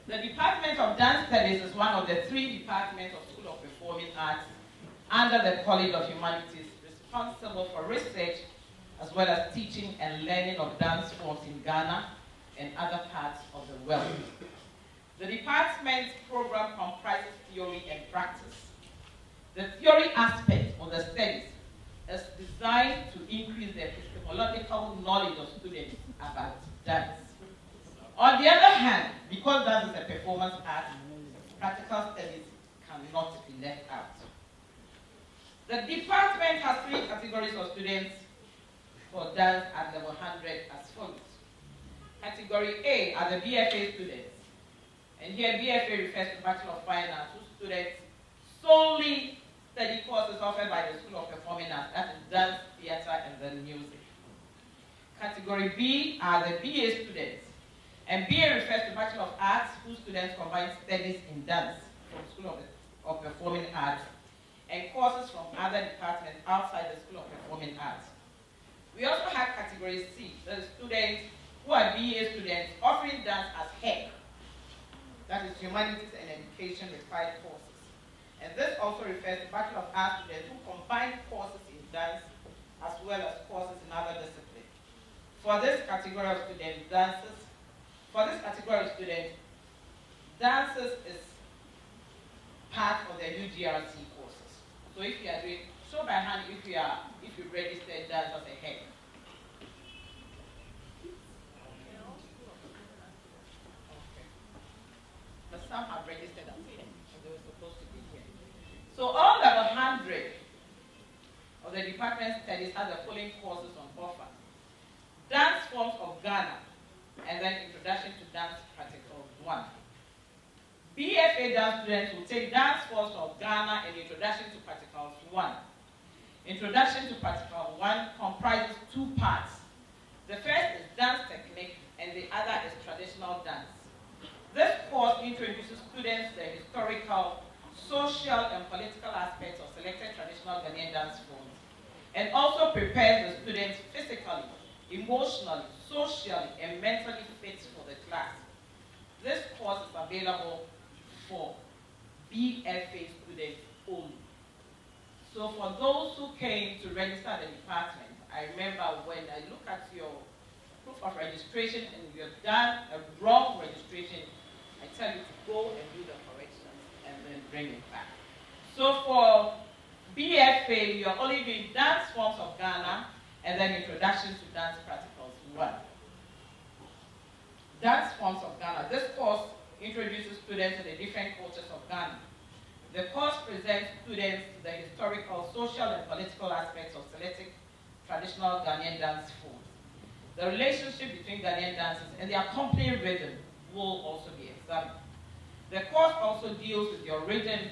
The Department of Dance Studies is one of the 3 departments of School of Performing Arts under the College of Humanities, responsible for research as well as teaching and learning of dance forms in Ghana and other parts of the world. The department's program comprises theory and practice. The theory aspect of the studies is designed to increase the epistemological knowledge of students about dance. On the other hand, because dance is a performance art, practical studies cannot be left out. The department has 3 categories of students for dance at level 100 as follows. Category A are the BFA students. And here BFA refers to Bachelor of Fine Arts, whose students solely study courses offered by the School of Performing Arts, that is dance, theater, and then music. Category B are the BA students. And BA refers to Bachelor of Arts, whose students combine studies in dance from School of Performing Arts and courses from other departments outside the School of Performing Arts. We also have Category C, the students who are BA students offering dance as HEC, that is Humanities and Education Required Courses. And this also refers to Bachelor of Arts students who combine courses in dance as well as courses in other disciplines. For this category of students, dances is part of the UGRC courses. So if you are doing, show by hand if you registered dance as a HEC. But some have registered as HEC, so they were supposed to be here. So all level 100 of the department studies has the following courses on offer. Dance forms of Ghana, and then Introduction to Dance Practical 1. BFA dance students will take Dance Forms of Ghana and Introduction to Practicals 1. Introduction to Practical 1 comprises 2 parts. The first is dance technique and the other is traditional dance. This course introduces students to the historical, social, and political aspects of selected traditional Ghanaian dance forms and also prepares the students physically, emotionally, socially, and mentally fit for the class. This course is available for BFA students only. So for those who came to register at the department, I remember when I look at your proof of registration and you've done a wrong registration, I tell you to go and do the corrections and then bring it back. So for BFA, you're only doing Dance Forms of Ghana and then Introduction to Dance Practicals 1. Dance Forms of Ghana. This course introduces students to the different cultures of Ghana. The course presents students to the historical, social, and political aspects of selected traditional Ghanaian dance forms. The relationship between Ghanaian dances and the accompanying rhythm will also be examined. The course also deals with the origin,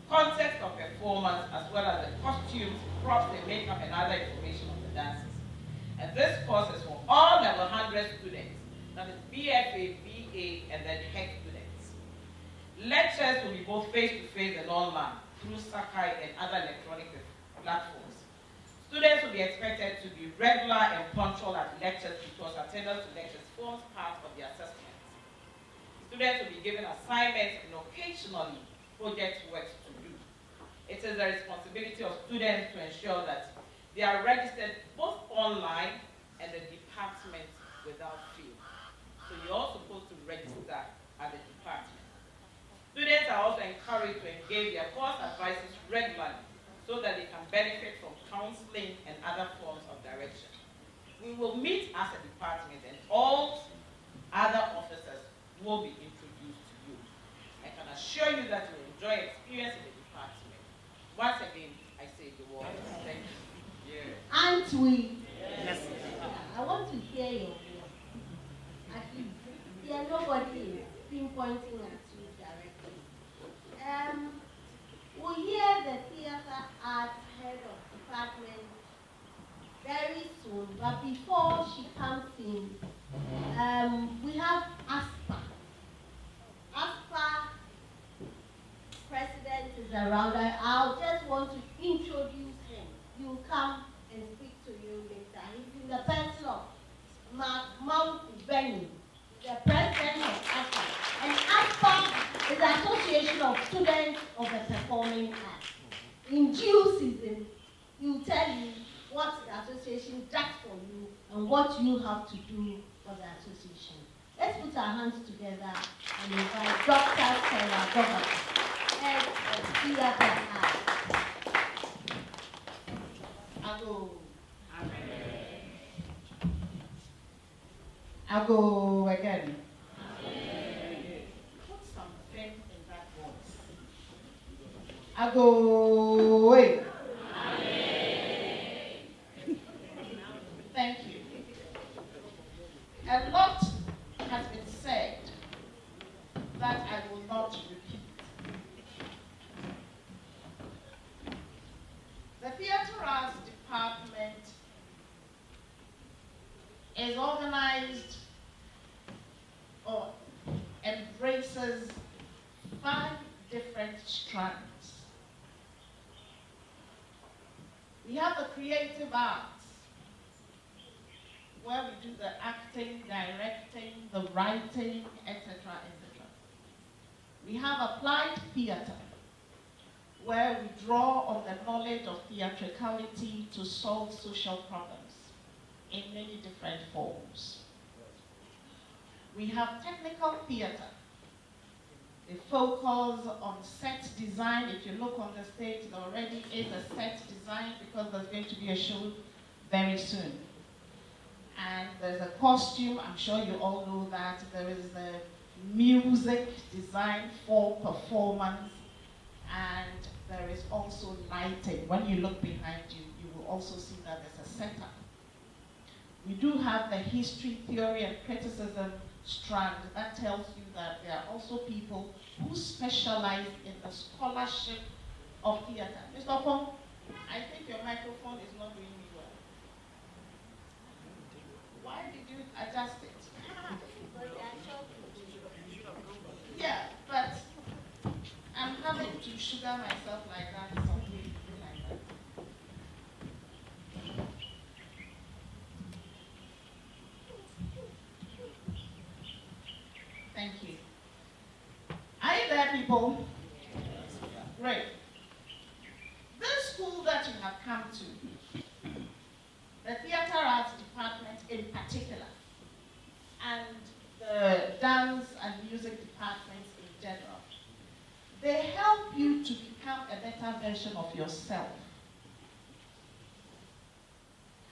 context of performance, as well as the costumes, props, and makeup, and other information of the dances. And this course is for all level 100 students, that is BFA, BA, and then HEC students. Lectures will be both face-to-face and online through Sakai and other electronic platforms. Students will be expected to be regular and punctual at lectures because attendance to lectures forms part of the assessment. Students will be given assignments and occasionally project works to do. It is the responsibility of students to ensure that they are registered both online and the department without fail. So you're all supposed to register at the department. Students are also encouraged to engage their course advisors regularly so that they can benefit from counseling and other forms of direction. We will meet as a department and all other officers will be introduced to you. I can assure you that you will enjoy experience in the department. Once again, I say the word. Thank you. Yeah. Aren't we? Yes. I want to hear your voice. Actually, yeah, nobody is pinpointing at you directly. We'll hear the theater arts head of department very soon, but before she comes in, we have ASPA. ASPA president is around. I'll just want to introduce him. He'll come and speak to you later. He's in the person of Mark Mount Benny, the president of ASPA. And ASPA association just for you and what you have to do for the association. Let's put our hands together and invite Dr. Sarah Governor, head of theater art. I'll go again. Put some faith in that voice. I'll go away. Thank you. A lot has been said that I will not repeat. The Theatre Arts Department is organized or embraces 5 different strands. We have the creative arts, where we do the acting, directing, the writing, etc., etc. We have applied theater, where we draw on the knowledge of theatricality to solve social problems in many different forms. We have technical theater. They focus on set design. If you look on the stage, there already is a set design because there's going to be a show very soon. And there's a costume, I'm sure you all know that. There is the music design for performance, and there is also lighting. When you look behind you, you will also see that there's a setup. We do have the history, theory, and criticism strand that tells you that there are also people who specialize in the scholarship of theater. Mr. Opong, I think your microphone is not doing me well. Why did you adjust it? Yeah, but I'm having to sugar myself like that, something like that. Thank you. Are you there, people? Great. This school that you have come to, the Theatre Arts Department in particular, and the dance and music departments in general, they help you to become a better version of yourself.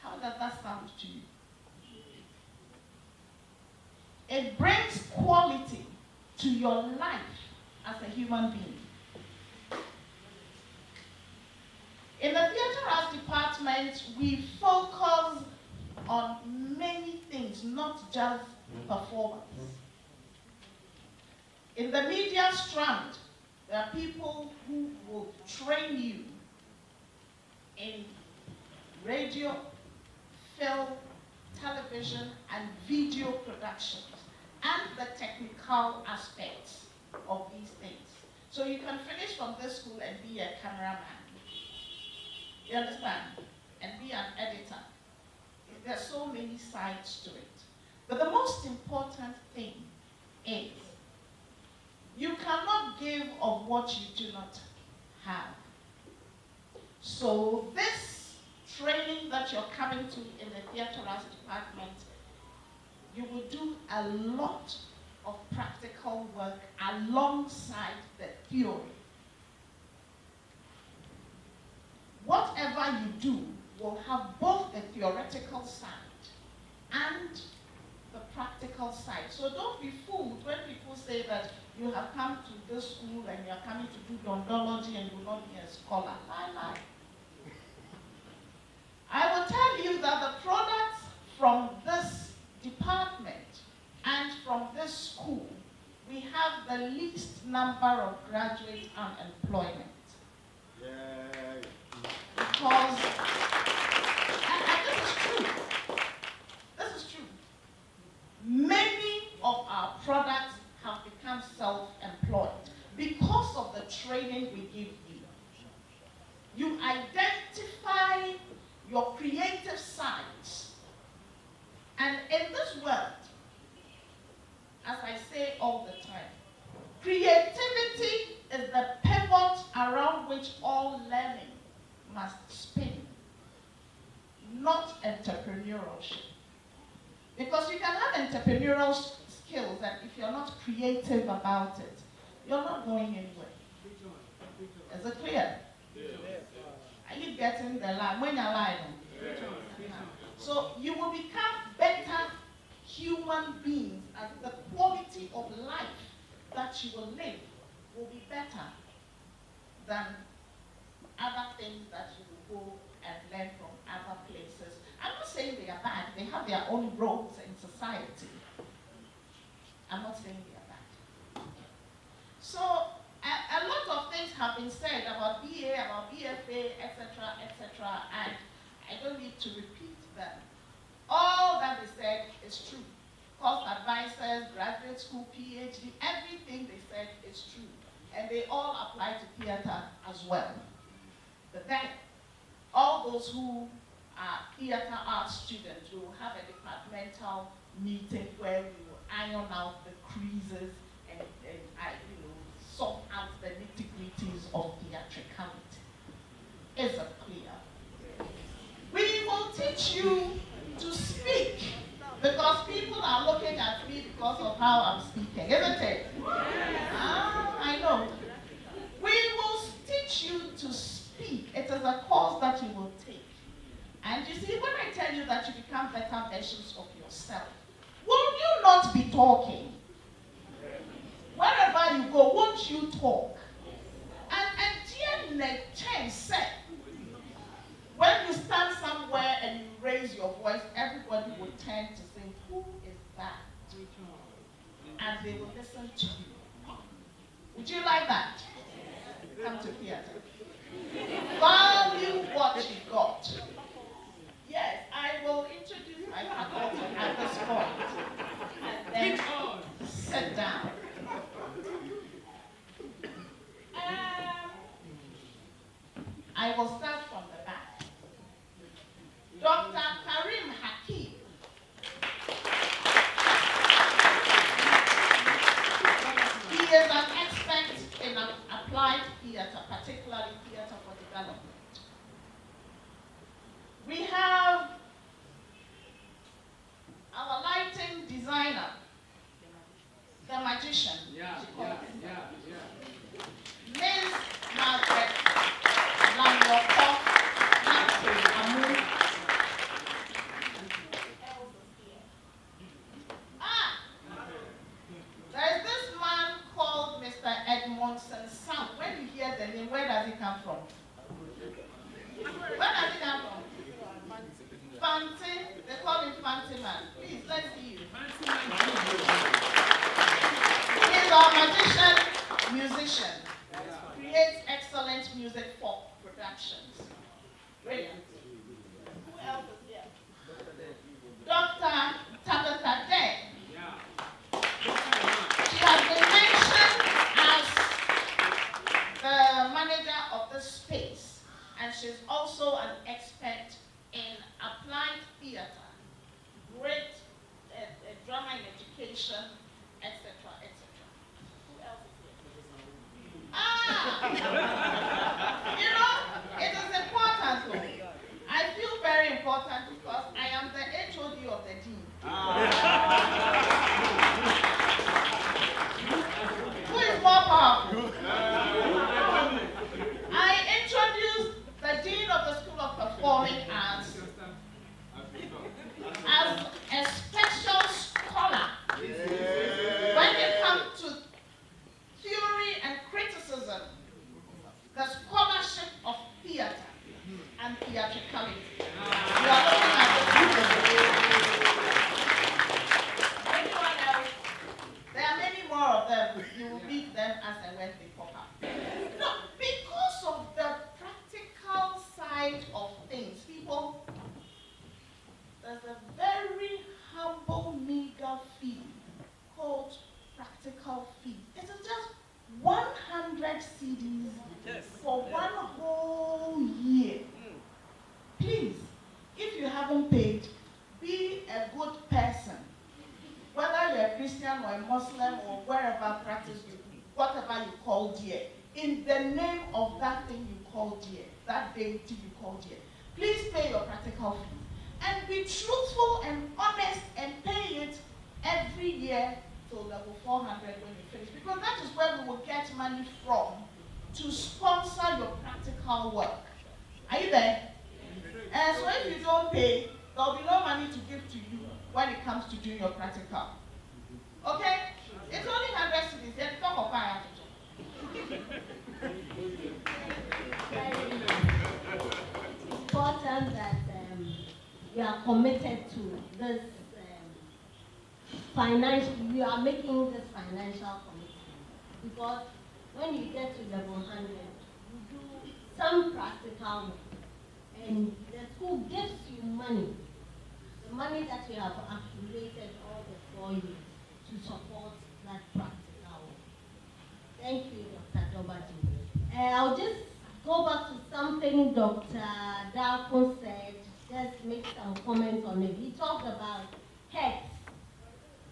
How does that sound to you? It brings quality to your life as a human being. In the Theatre Arts Department, we focus on many things, not just performance. In the media strand, there are people who will train you in radio, film, television, and video productions, and the technical aspects of these things. So you can finish from this school and be a cameraman. You understand? And be an editor. There are so many sides to it. But the most important thing is you cannot give of what you do not have. So this training that you're coming to in the Theatre Arts Department, you will do a lot of practical work alongside the theory. Whatever you do will have both the theoretical side and the practical side. So don't be fooled when people say that you have come to this school and you are coming to do dondology and you will not be a scholar. Lie. I will tell you that the products from this department and from this school, we have the least number of graduate unemployment. Yay. Because, and this is true. This is true. Many of our products have become self-employed because of the training we give you. You identify your creative sides. And in this world, as I say all the time, creativity is the pivot around which all learning must spin. not entrepreneurship. Because you can have entrepreneurial skills, and if you're not creative about it, you're not going anywhere. Is it clear? Are you getting the line? When you're lying. So you will become better human beings, and the quality of life that you will live will be better than other things that you will go and learn from other places. I'm not saying they are bad. They have their own roles in society. I'm not saying they are bad. So a lot of things have been said about BA, about BFA, etc., etc., and I don't need to repeat them. All that they said is true. Course advisors, graduate school, PhD, everything they said is true. And they all apply to theater as well. But then, all those who are theater arts students will have a departmental meeting where we will iron out the creases and sort out the nitty-gritties of theatricality. Is it clear? We will teach you to speak, because people are looking at me because of how I'm speaking, isn't it? I know. We will teach you to speak. It is a course that you will take. And you see, when I tell you that you become better versions of yourself, will you not be talking? Wherever you go, won't you talk? And dear Chen said, when you stand somewhere and you raise your voice, everybody will turn to say, who is that? And they will listen to you. Would you like that? Come to theater. Value what you got. Yes, I will introduce my faculty at this point. And then sit down. I will start from the back. Dr. Karim Hakim. He is an expert in applied theater, particularly theater for development. We have our lighting designer, the magician. Ms. Margaret Lamroko Amu. There is this man called Mr. Edmondson Sam. When you hear the name, where does he come from? Where does he come from? Fancy. They call him Fancy Man. Please, let's see you. He is our magician, musician. Creates excellent music for productions. Brilliant. Who else is here? Dr. Tabitha Day. She has been mentioned as the manager of this space, and she's also an expert in applied theater, great drama and education, etc., etc. Who else is here? It is important though. I feel very important because I am the HOD of the dean. Who is more powerful? I introduced the dean of the School of Performing Arts as a special scholar when it comes to theory and criticism, the scholarship of theater and theatricality. You are looking at anyone else? There are many more of them. You will meet them as and when they pop up. No, because of the practical side of things, people, there's a very humble, meager fee called practical fee. It is just 100 CDs for one whole year. Please, if you haven't paid, be a good person. Whether you're a Christian or a Muslim or wherever practice you, whatever you call dear, in the name of that thing you call dear, that deity you call dear, please pay your practical fees. And be truthful and honest and pay it every year till level 400 when you finish. Because that is where we will get money from to sponsor your practical work. Are you there? And so if you don't pay, there will be no money to give to you when it comes to doing your practical. Okay? It's only 100 cities. Then talk of fire. It's important that you are committed to this you are making this financial commitment. Because when you get to level 100, you do some practical work. And the school gives you money, the money that you have accumulated all the 4 years to support that practical work. Thank you, Dr. Dobati. I'll just go back to something Dr. Darko said, just make some comments on it. He talked about HEX.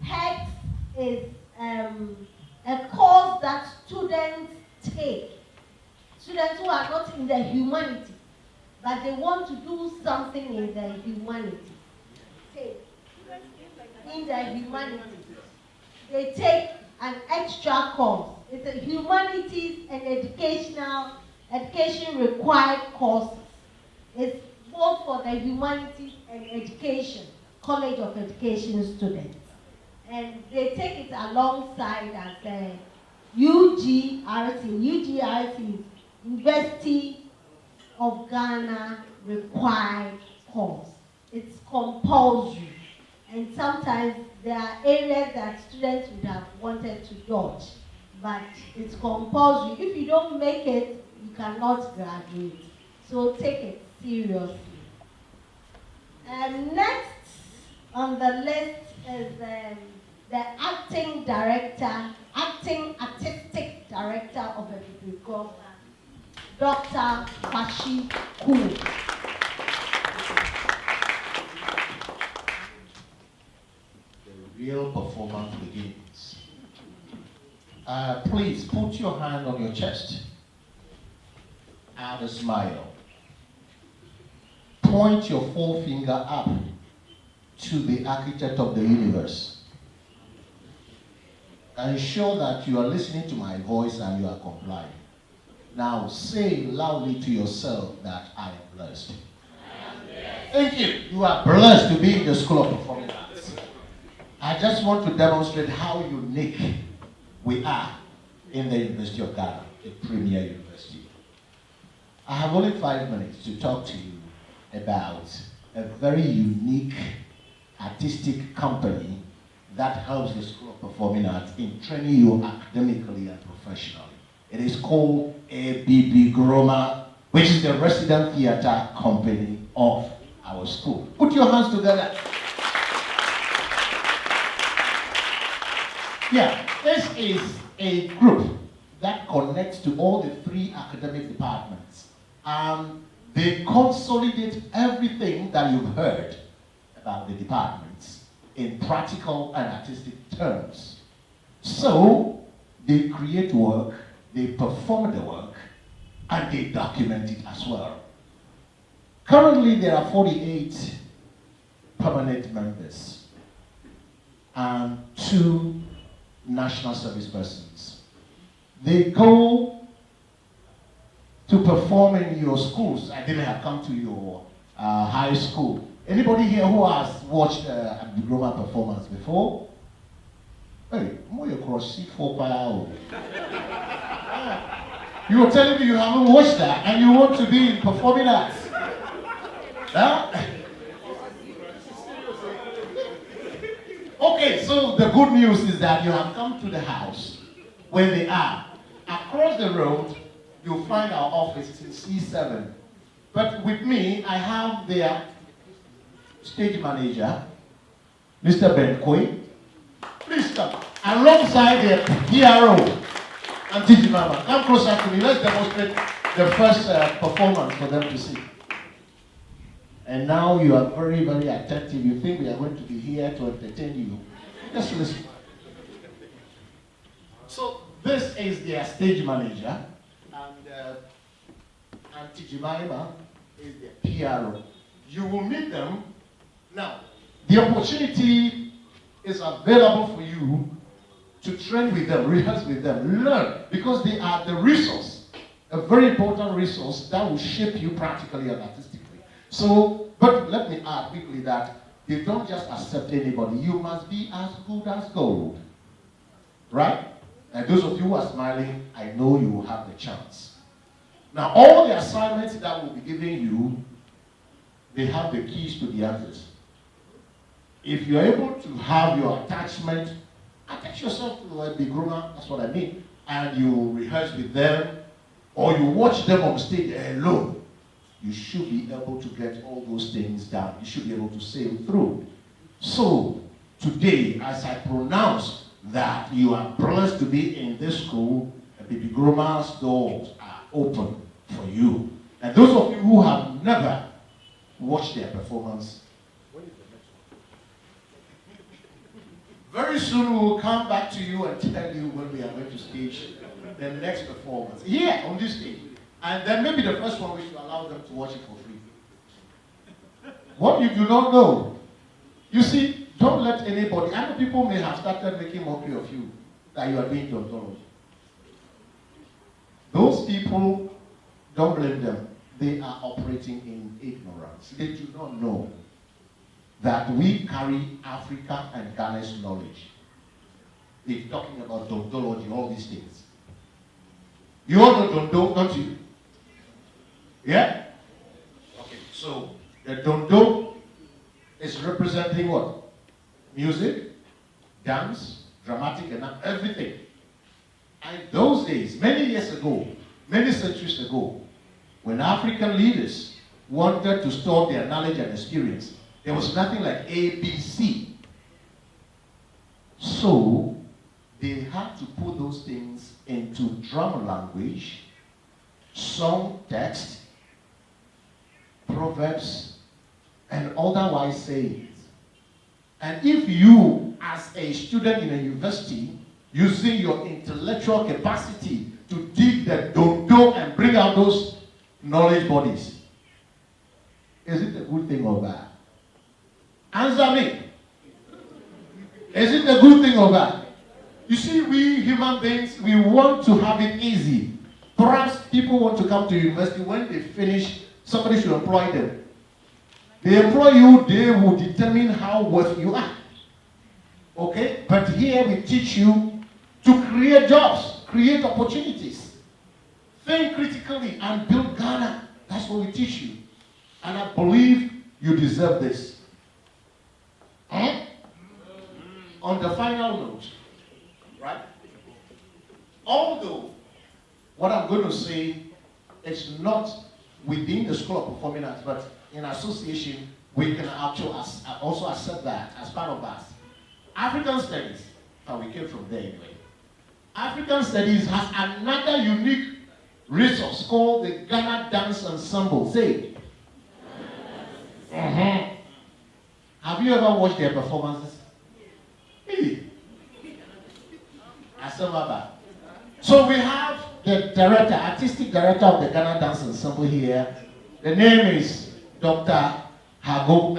HEX is a course that students take. Students who are not in the humanities, but they want to do something in the humanities. In the humanities, they take an extra course. It's a humanities and education required courses. It's both for the humanities and education, College of Education students. And they take it alongside as a UGRT. UGRT is University of Ghana required course. It's compulsory. And sometimes there are areas that students would have wanted to dodge, but it's compulsory. If you don't make it, you cannot graduate. So take it seriously. Next on the list is the acting artistic director of Epigroma, Dr. Fashi Koo. Real performance begins. Please put your hand on your chest and a smile. Point your forefinger up to the architect of the universe. Ensure that you are listening to my voice and you are complying. Now say loudly to yourself that I am blessed. Thank you. You are blessed to be in the School of Performing Arts. I just want to demonstrate how unique we are in the University of Ghana, a premier university. I have only 5 minutes to talk to you about a very unique artistic company that helps the School of Performing Arts in training you academically and professionally. It is called Epigroma, which is the resident theater company of our school. Put your hands together. Yeah, this is a group that connects to all the 3 academic departments. They consolidate everything that you've heard about the departments in practical and artistic terms. So they create work, they perform the work, and they document it as well. Currently, there are 48 permanent members and 2 national service persons. They go to perform in your schools. I didn't have come to your high school. Anybody here who has watched a diploma performance before? Hey, more cross for power. You were telling me you haven't watched that and you want to be in performing arts. Huh? Okay, so the good news is that you have come to the house where they are. Across the road, you'll find our office in C7. But with me, I have their stage manager, Mr. Ben Koi. Please come. Alongside the PRO, Auntie Jimama. Come closer to me. Let's demonstrate the first performance for them to see. And now you are very, very attentive. You think we are going to be here to entertain you. Just listen. So this is their stage manager, and Auntie Jemima is the PRO. You will meet them. Now, the opportunity is available for you to train with them, rehearse with them, learn, because they are the resource, a very important resource that will shape you practically and artistically. So, but let me add quickly that they don't just accept anybody. You must be as good as gold. Right? And those of you who are smiling, I know you will have the chance. Now, all the assignments that will be given you, they have the keys to the answers. If you're able to have your attach yourself to a big groomer, that's what I mean, and you rehearse with them, or you watch them on stage alone, you should be able to get all those things done. You should be able to sail through. So, today, as I pronounce that you are blessed to be in this school, the baby groomer's doors are open for you. And those of you who have never watched their performance, very soon we will come back to you and tell you when we are going to stage the next performance here on this stage. And then maybe the first one we should allow them to watch it for free. What you do not know, you see, don't let anybody, I know people may have started making mockery of you that you are doing ontology. Those people, don't blame them. They are operating in ignorance. They do not know that we carry Africa and Ghana's knowledge. They're talking about ontology, all these things. You all know Dondo, don't you? Yeah? Okay, so the Dondo is representing what? Music, dance, dramatic, and everything. And those days, many years ago, many centuries ago, when African leaders wanted to store their knowledge and experience, there was nothing like ABC. So, they had to put those things into drama language, song text, proverbs, and otherwise sayings. And if you, as a student in a university, using your intellectual capacity to dig the dondo and bring out those knowledge bodies, is it a good thing or bad? Answer me. Is it a good thing or bad? You see, we human beings, we want to have it easy. Perhaps people want to come to university. When they finish, somebody should employ them. They employ you, they will determine how worth you are. Okay? But here we teach you to create jobs, create opportunities. Think critically and build Ghana. That's what we teach you. And I believe you deserve this. On the final note, right? Although what I'm going to say is not within the School of Performing Arts, but in association, we can actually also accept that as part of us. African Studies, and we came from there anyway. African Studies has another unique resource called the Ghana Dance Ensemble. Say it. Have you ever watched their performances? Really? So we have the director, artistic director of the Ghana Dance Ensemble here. The name is Dr. Hago.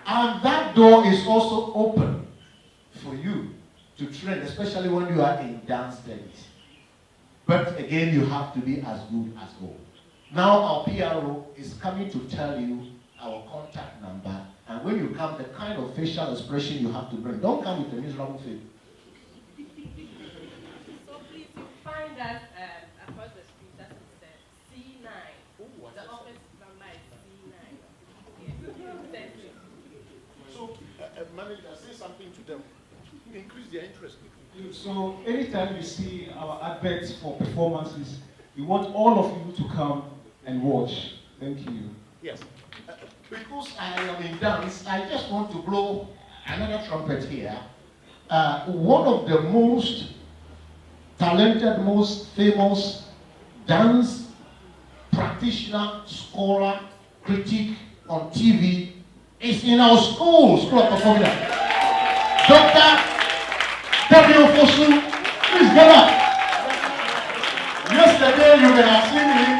And that door is also open for you to train, especially when you are in dance studies. But again, you have to be as good as gold. Now our PRO is coming to tell you our contact number, and when you come, the kind of facial expression you have to bring. Don't come with a miserable face. So please, you find us across the street, that is C9. The office number is C9. Yes. So, manager, say something to them. Increase their interest. So, anytime you see our adverts for performances, we want all of you to come and watch. Thank you. Yes. Because I am in dance, I just want to blow another trumpet here. One of the most talented, most famous dance practitioner, scholar, critic on TV is in our school of performing arts. Dr. W. Fosu, please get up. Yesterday you may have seen him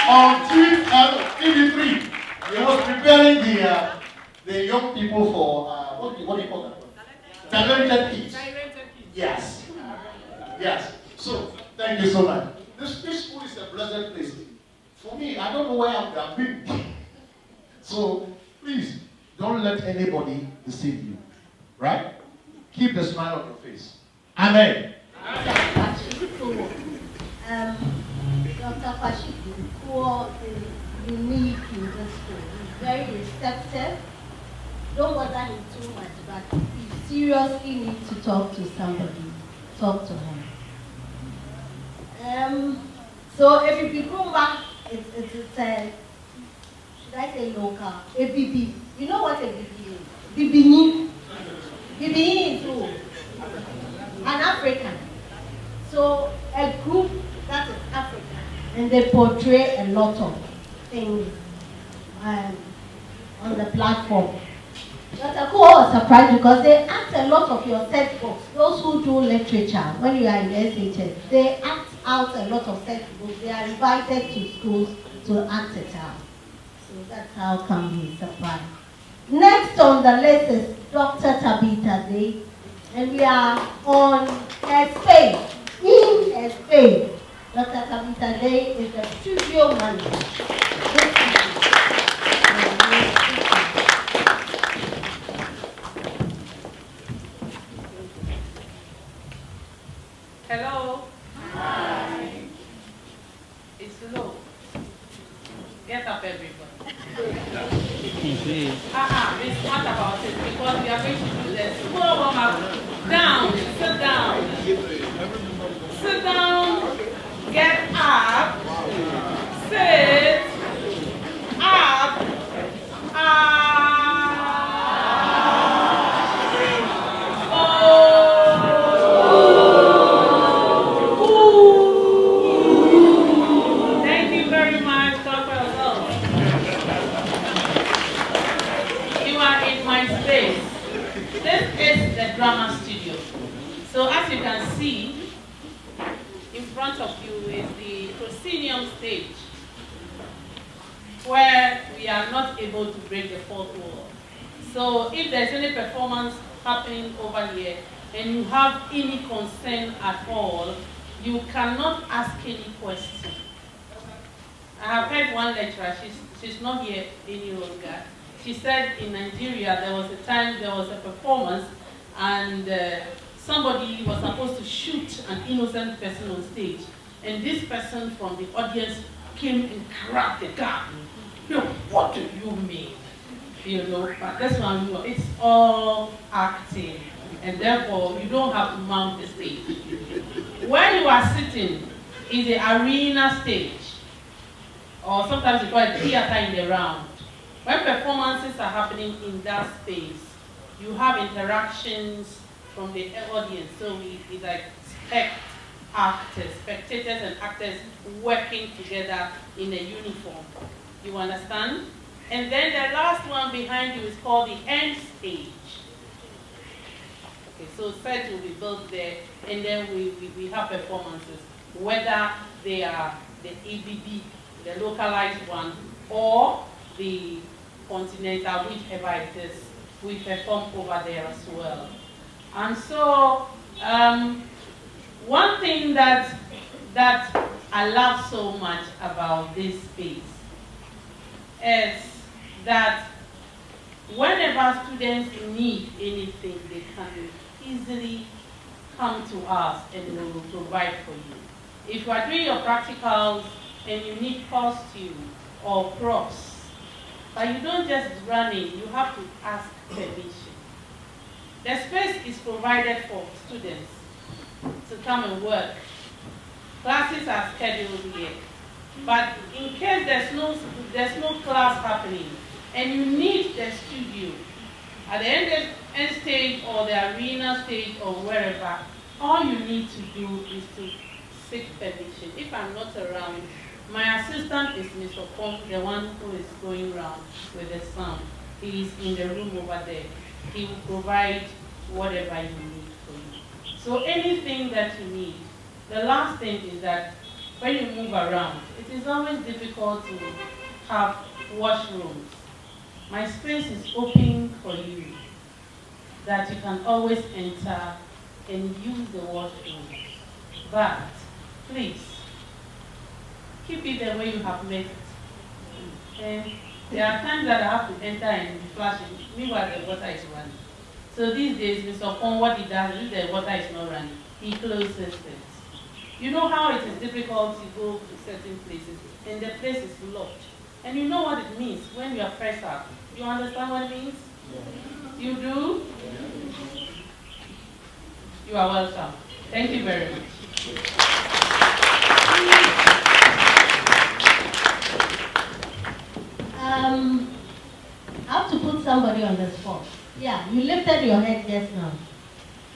on TV. the young people for, what do you call that one? Talented kids. Yes. Yes. So, thank you so much. This school is a blessed place. For me, I don't know where I've been. So, please, don't let anybody deceive you. Right? Keep the smile on your face. Amen. Dr. Kwashiku is unique in this school. He's very receptive. Don't bother him too much, but if you seriously need to talk to somebody, talk to him. So if you come back, it's a, should I say local? ABB. You know what ABB is? Bibini. Bibini is who? An African. So a group that is African, and they portray a lot of things on the platform. Dr. Kuo was surprised because they act a lot of your textbooks. Those who do literature, when you are in SHS, they act out a lot of textbooks. They are invited to schools to act it out. So that's how come he's surprised. Next on the list is Dr. Tabitha Day, and we are on her space. In her space, Dr. Tabitha Day is the studio manager. Hello. Hi. It's low. Get up, everybody. See. Be smart about it because we are going to do this. Go warm up. Down. Sit down. Sit down. Get up. Sit. Up. Thank you very much, Dr. Wells. You are in my space. This is the drama studio. So as you can see, in front of you is the proscenium stage, where we are not able to break the fourth wall. So if there's any performance happening over here, and you have any concern at all, you cannot ask any question. I have heard one lecturer, she's not here any longer. She said in Nigeria there was a time there was a performance and somebody was supposed to shoot an innocent person on stage. And this person from the audience came and grabbed the gun. You know, what do you mean? You know, but this one, it's all acting. And therefore, you don't have to mount the stage. Where you are sitting is the arena stage. Or sometimes we call it theater in the round. When performances are happening in that space, you have interactions from the audience. So we like spectators and actors working together in a uniform. You understand? And then the last one behind you is called the end stage. Okay, so sets will be built there, and then we have performances, whether they are the EBB, the localized one, or the continental, whichever it is, we perform over there as well. And so, one thing that I love so much about this space is that whenever students need anything, they can easily come to us and we will provide for you. If you are doing your practicals and you need costume or props, but you don't just run in, you have to ask permission. The space is provided for students to come and work. Classes are scheduled here. But in case there's no class happening and you need the studio at the end stage or the arena stage or wherever, all you need to do is to seek permission. If I'm not around, my assistant is Mr. Pong, the one who is going around with the sound. He is in the room over there. He will provide whatever you need for you. So anything that you need. The last thing is that when you move around, it is always difficult to have washrooms. My space is open for you, that you can always enter and use the washroom. But please, keep it the way you have made it. And there are times that I have to enter and be flashing. Meanwhile, the water is running. So these days, Mr. Pong, what he does, if the water is not running, he closes it. You know how it is difficult to go to certain places and the place is locked. And you know what it means when you are pressed up. You understand what it means? Yeah. You do? Yeah. You are welcome. Thank you very much. I have to put somebody on the spot. Yeah, you lifted your head just now.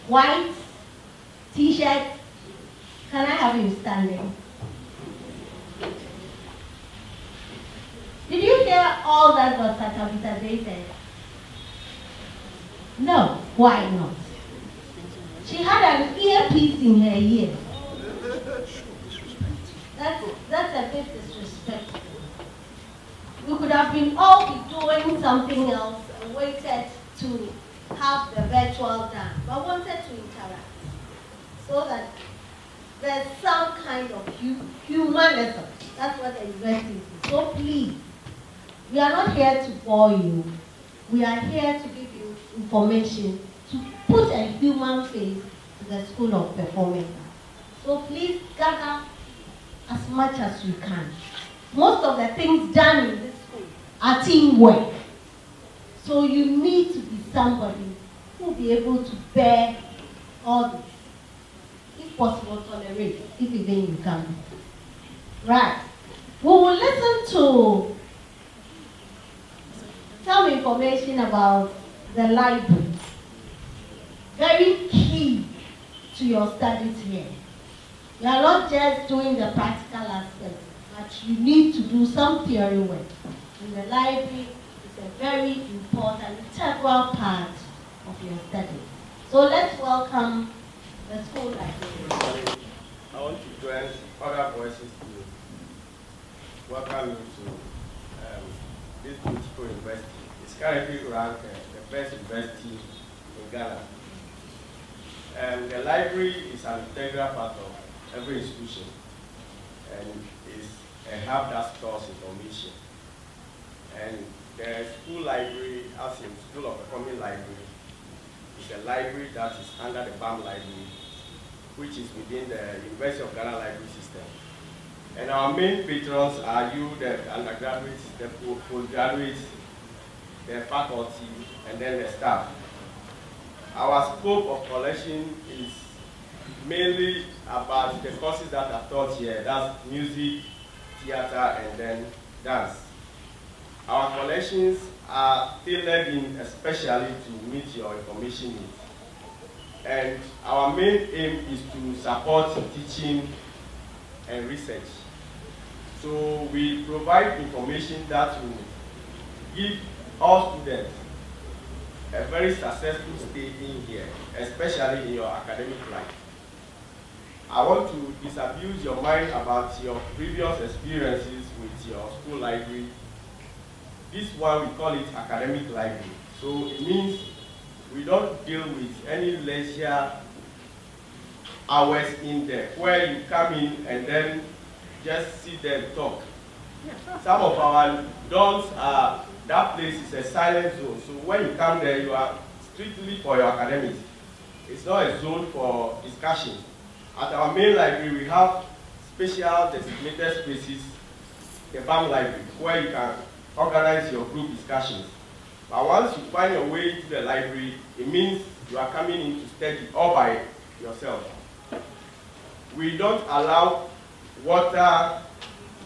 White t-shirt. Can I have you standing? Did you hear all that Dr. Tabitha Day said? No, why not? She had an earpiece in her ear. That's a bit disrespectful. We could have been all be doing something else and waited to have the virtual done, but wanted to interact so that there's some kind of humanism. That's what the university is. So please, we are not here to bore you. We are here to give you information, to put a human face to the School of Performing Arts. So please gather as much as you can. Most of the things done in this school are teamwork. So you need to be somebody who will be able to bear all this. If possible, tolerate, if even you can. Right. We will listen to some information about the library. Very key to your studies here. You are not just doing the practical aspects, but you need to do some theory work. And the library is a very important, integral part of your studies. So let's welcome the school librarian. I want to join other voices to welcome you to this beautiful university. It's currently ranked the best university in Ghana. The library is an integral part of every institution and is a hub that stores information. And the school library, as in School of Performing Library, is a library that is under the BAM library, which is within the University of Ghana library system. And our main patrons are you, the undergraduates, the postgraduates, the faculty, and then the staff. Our scope of collection is mainly about the courses that are taught here. That's music, theater, and then dance. Our collections are tailored in especially to meet your information needs. And our main aim is to support teaching and research. So we provide information that will give all students a very successful stay in here, especially in your academic life. I want to disabuse your mind about your previous experiences with your school library. This one, we call it academic library. So it means we don't deal with any leisure hours in there, where you come in and then just sit there and talk. Some of our dorms are, that place is a silent zone. So when you come there, you are strictly for your academics. It's not a zone for discussion. At our main library, we have special designated spaces, the BAM library, where you can organize your group discussions. But once you find your way into the library, it means you are coming in to study all by yourself. We don't allow water,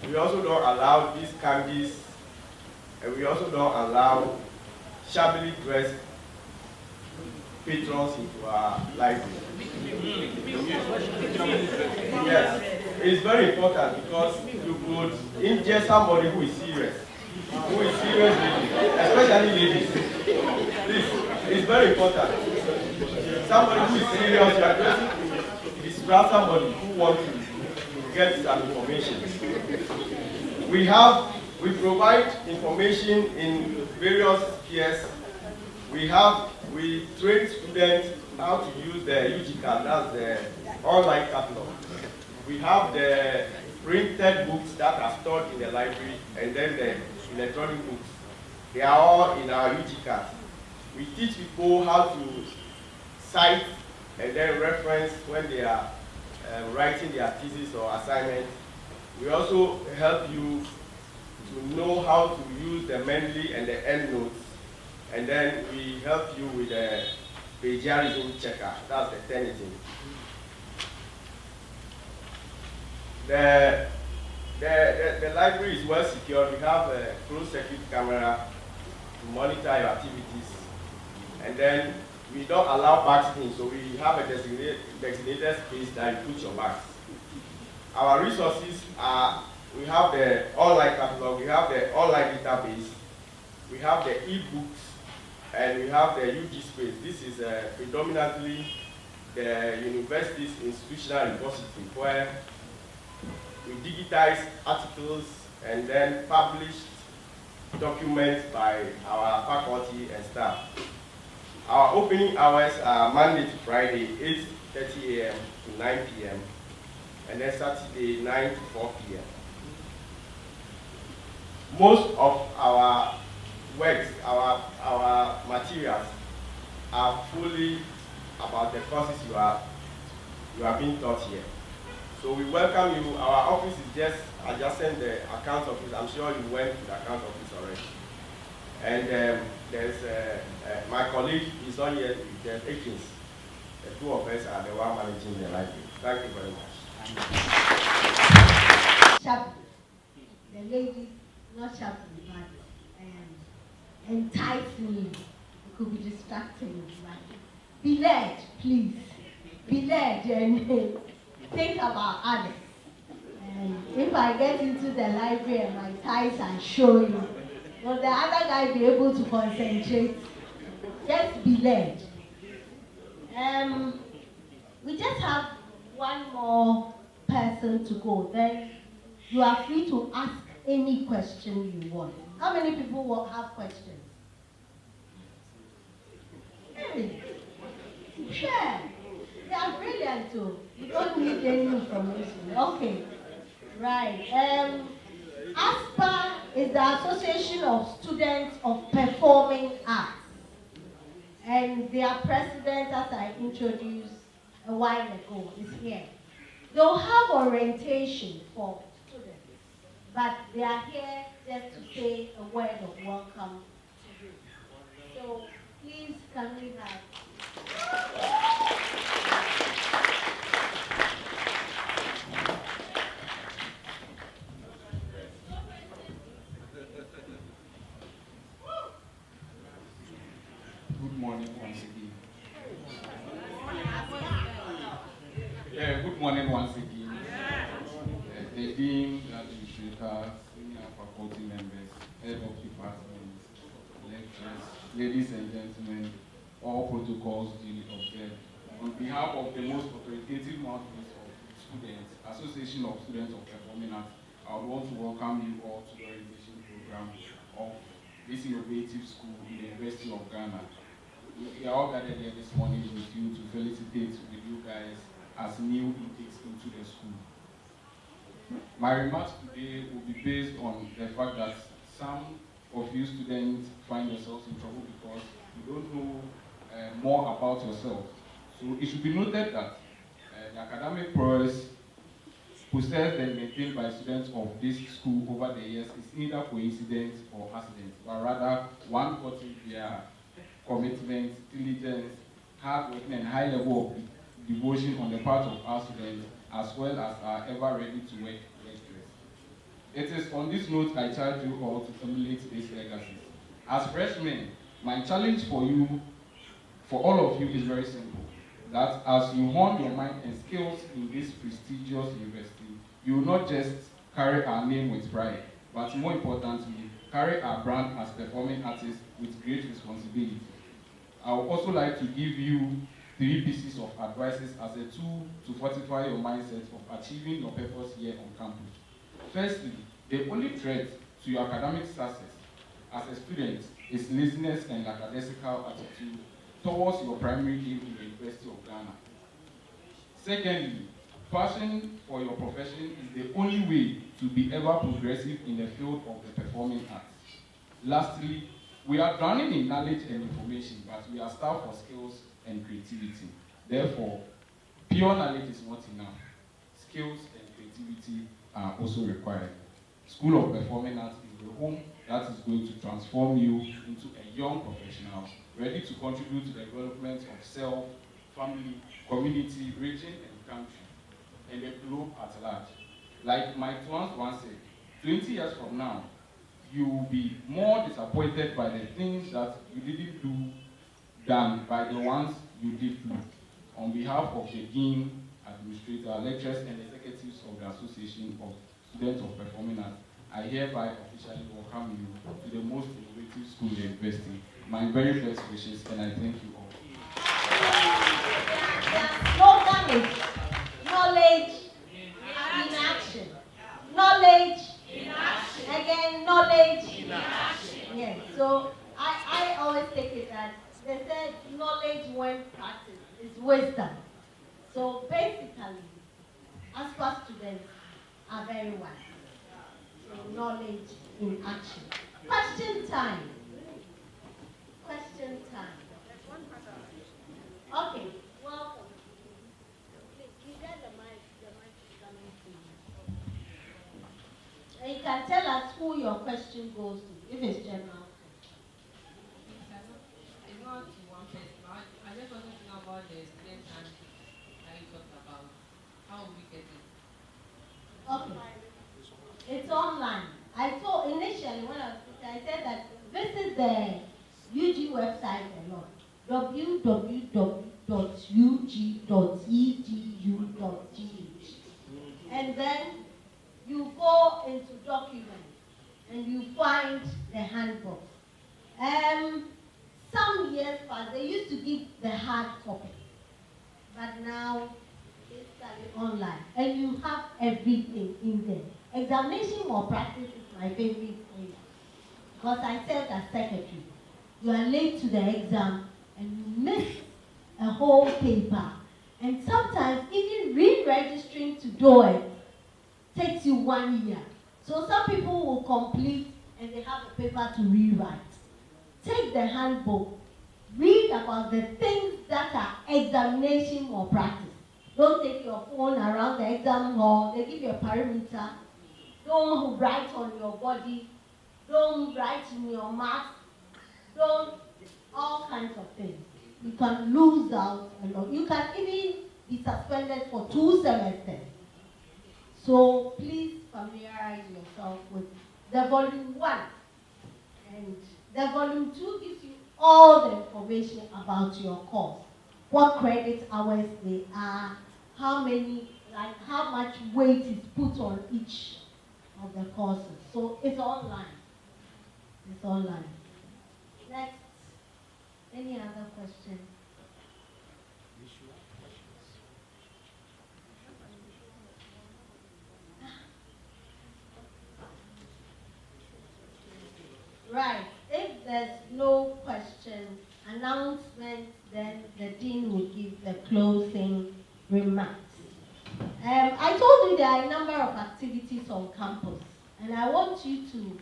we also don't allow these candies, and we also don't allow shabbily dressed patrons into our library. Yes, it's very important because you could injure somebody who is serious, especially ladies. Please, it's very important. Somebody who is serious, you are going to distract somebody who wants to get some information. We provide information in various spheres. We train students how to use the UG card, that's the online catalog. We have the printed books that are stored in the library, and then the electronic books. They are all in our UG card. We teach people how to cite and then reference when they are writing their thesis or assignment. We also help you to know how to use the Mendeley and the endnotes, and then we help you with the plagiarism checker, that's the Turnitin. The library is well secured. We have a closed circuit camera to monitor your activities, and then we don't allow bags in, so we have a designated space that you put your bags. Our resources are, we have the online catalog, we have the online database, we have the e-books, and we have the UG space. This is predominantly the university's institutional repository where we digitize articles and then publish documents by our faculty and staff. Our opening hours are Monday to Friday, 8:30 a.m. to 9 p.m. and then Saturday, 9 to 4 p.m. Most of our works, our materials are fully about the courses you are being taught here. So we welcome you. Our office is just adjacent the account office. I'm sure you went to the account office already. And there's my colleague is on here, there's Akins. The two of us are the one managing the library. Thank you very much. Sharp, the lady, not sharply, but enticing. It could be distracting, but be led, please. Be led and think about others. And if I get into the library and my ties are showing, will the other guy be able to concentrate? Just be led. We just have one more person to go. Then you are free to ask any question you want. How many people will have questions? Hey, sure. They are brilliant too. You don't need any information. Okay. Right. ASPA is the Association of Students of Performing Arts. And their president, as I introduced a while ago, is here. They'll have orientation for students, but they are here just to say a word of welcome to you. So please, can we have... Good morning once again. Good morning once again. The Dean, the Administrator, Senior Faculty Members, Head of Departments, Lecturers, Ladies and Gentlemen, all protocols duly observed. On behalf of the most authoritative mouthpiece of students, Association of Students of Performing Arts, I would want to welcome you all to the orientation program of this innovative school in the University of Ghana. We are all gathered here this morning with you to felicitate with you guys as new intakes into the school. My remarks today will be based on the fact that some of you students find yourselves in trouble because you don't know more about yourself. So it should be noted that the academic prowess possessed and maintained by students of this school over the years is neither coincidence or accident, but rather one cutting their commitment, diligence, hard work, and high level of devotion on the part of our students, as well as our ever ready to work lecturers. It is on this note I charge you all to emulate these legacies. As freshmen, my challenge for you, for all of you, is very simple. That as you hone your mind and skills in this prestigious university, you will not just carry our name with pride, but more importantly, carry our brand as performing artists with great responsibility. I would also like to give you 3 pieces of advices as a tool to fortify your mindset of achieving your purpose here on campus. Firstly, the only threat to your academic success as a student is laziness and lackadaisical attitude towards your primary aim in the University of Ghana. Secondly, passion for your profession is the only way to be ever progressive in the field of the performing arts. Lastly, we are drowning in knowledge and information, but we are starved for skills and creativity. Therefore, pure knowledge is not enough. Skills and creativity are also required. School of Performing Arts is the home that is going to transform you into a young professional, ready to contribute to the development of self, family, community, region, and country, and the globe at large. Like Mike once said, 20 years from now, you will be more disappointed by the things that you didn't do than by the ones you did do. On behalf of the Dean, Administrator, lecturers, and executives of the Association of Students of Performing Arts, I hereby officially welcome you to the most innovative school in the university. My very best wishes, and I thank you all. The slogan is knowledge in action. Knowledge in action. Again, knowledge in action. Yes, so I always take it that they said knowledge when practiced is wisdom. So basically, ASPA students are very wise. So knowledge in action. Question time. Question time. Okay, welcome. Please, you get the mic is coming to you. And you can tell us who your question goes to, if it's general. It's not to one person. I just wanted to know about the student and that you talked about. How will we get it? Okay. It's online. I told initially when I said that visit the UG website a lot. www.ug.edu.gh. And then you go into documents and you find the handbook. Some years past, they used to give the hard copy, but now it's online, and you have everything in there. Examination or practice is my favorite area because I served as secretary. You are late to the exam and you miss a whole paper, and sometimes even re-registering to do it takes you 1 year. So some people will complete and they have a paper to rewrite. Take the handbook, read about the things that are examination or practice. Don't take your phone around the exam hall. They give you a perimeter. Don't write on your body. Don't write in your mouth. Don't, all kinds of things. You can lose out a lot. You can even be suspended for 2 semesters. So please familiarize yourself with the volume 1. And the volume 2 gives you all the information about your course. What credit hours they are, how many, like how much weight is put on each of the courses. So it's online. It's online. Next. Any other question? Right. If there's no question, announcement, then the dean will give the closing remarks. I told you there are a number of activities on campus, and I want you to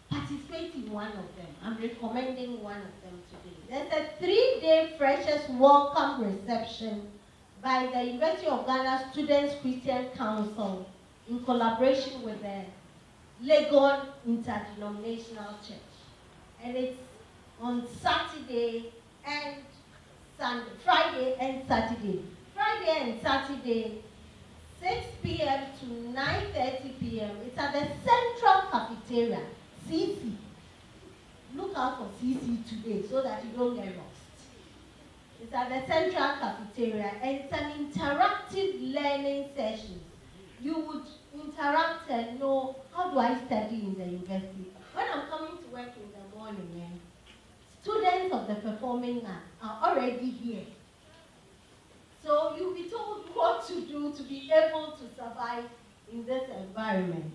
participate in one of them. I'm recommending one of them today. There's a 3-day Freshers Welcome Reception by the University of Ghana Students Christian Council in collaboration with the Legon Interdenominational Church. And it's on Saturday and Sunday, Friday and Saturday. Friday and Saturday, 6 p.m. to 9:30 p.m. It's at the Central Cafeteria, CC. Look out for CC today so that you don't get lost. It's at the Central Cafeteria, and it's an interactive learning session. You would interact and know, how do I study in the university? When I'm coming to work in the morning, students of the performing arts are already here. So you'll be told what to do to be able to survive in this environment.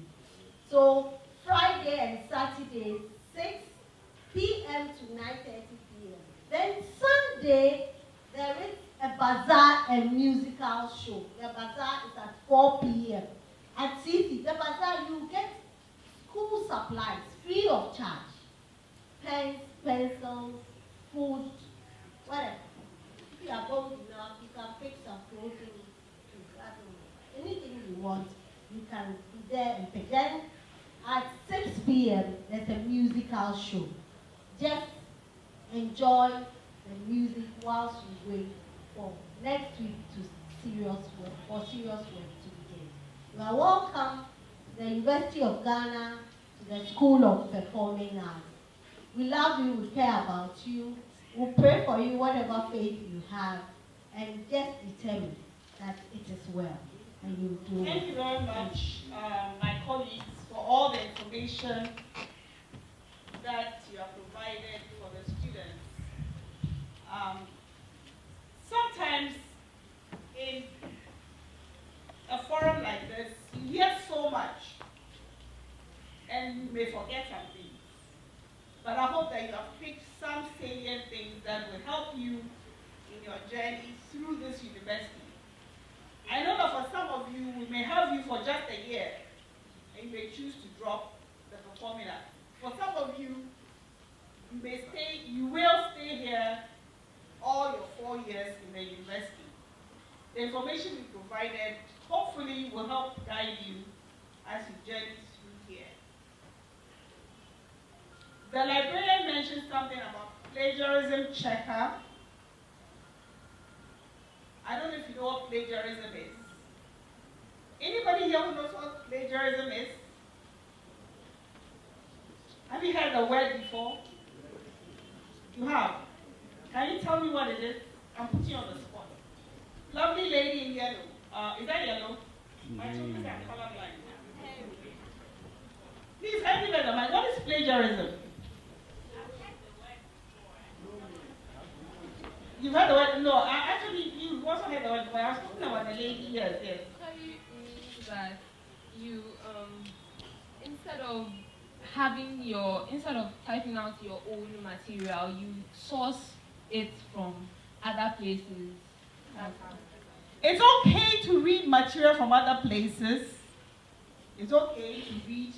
So Friday and Saturday, 6 p.m. to 9:30 p.m. Then Sunday, there is a bazaar and musical show. The bazaar is at 4 p.m. At CC, the bazaar, you get school supplies free of charge. Pens, pencils, food, whatever. If you are bold enough, you can pick some clothing, anything you want, you can be there and pick. Then at 6 p.m., there's a musical show. Just enjoy the music whilst you wait for next week to serious work to begin. You are welcome to the University of Ghana, to the School of Performing Arts. We love you, we care about you, we pray for you, whatever faith you have, and just determine that it is well, and you do. Thank you very much, my colleagues, for all the information that you have provided for the students. Sometimes in a forum like this, you hear so much, and you may forget some things. But I hope that you have picked some salient things that will help you in your journey through this university. I know that for some of you, we may have you for just a year, and you may choose to drop the performing arts. For some of you, you will stay here all your 4 years in the university. The information we provided hopefully will help guide you as you journey through here. The librarian mentioned something about plagiarism checker. I don't know if you know what plagiarism is. Anybody here who knows what plagiarism is? Have you heard the word before? You have. Can you tell me what it is? I'm putting you on the spot. Lovely lady in yellow. Is that yellow? My children are colorblind. Please help me with the mic. What is plagiarism? You've heard the word? No, actually, you also heard the word before. I was talking about the lady. Yes. Sorry means that you, instead of typing out your own material, you source it from other places. It's okay to read material from other places. It's okay to read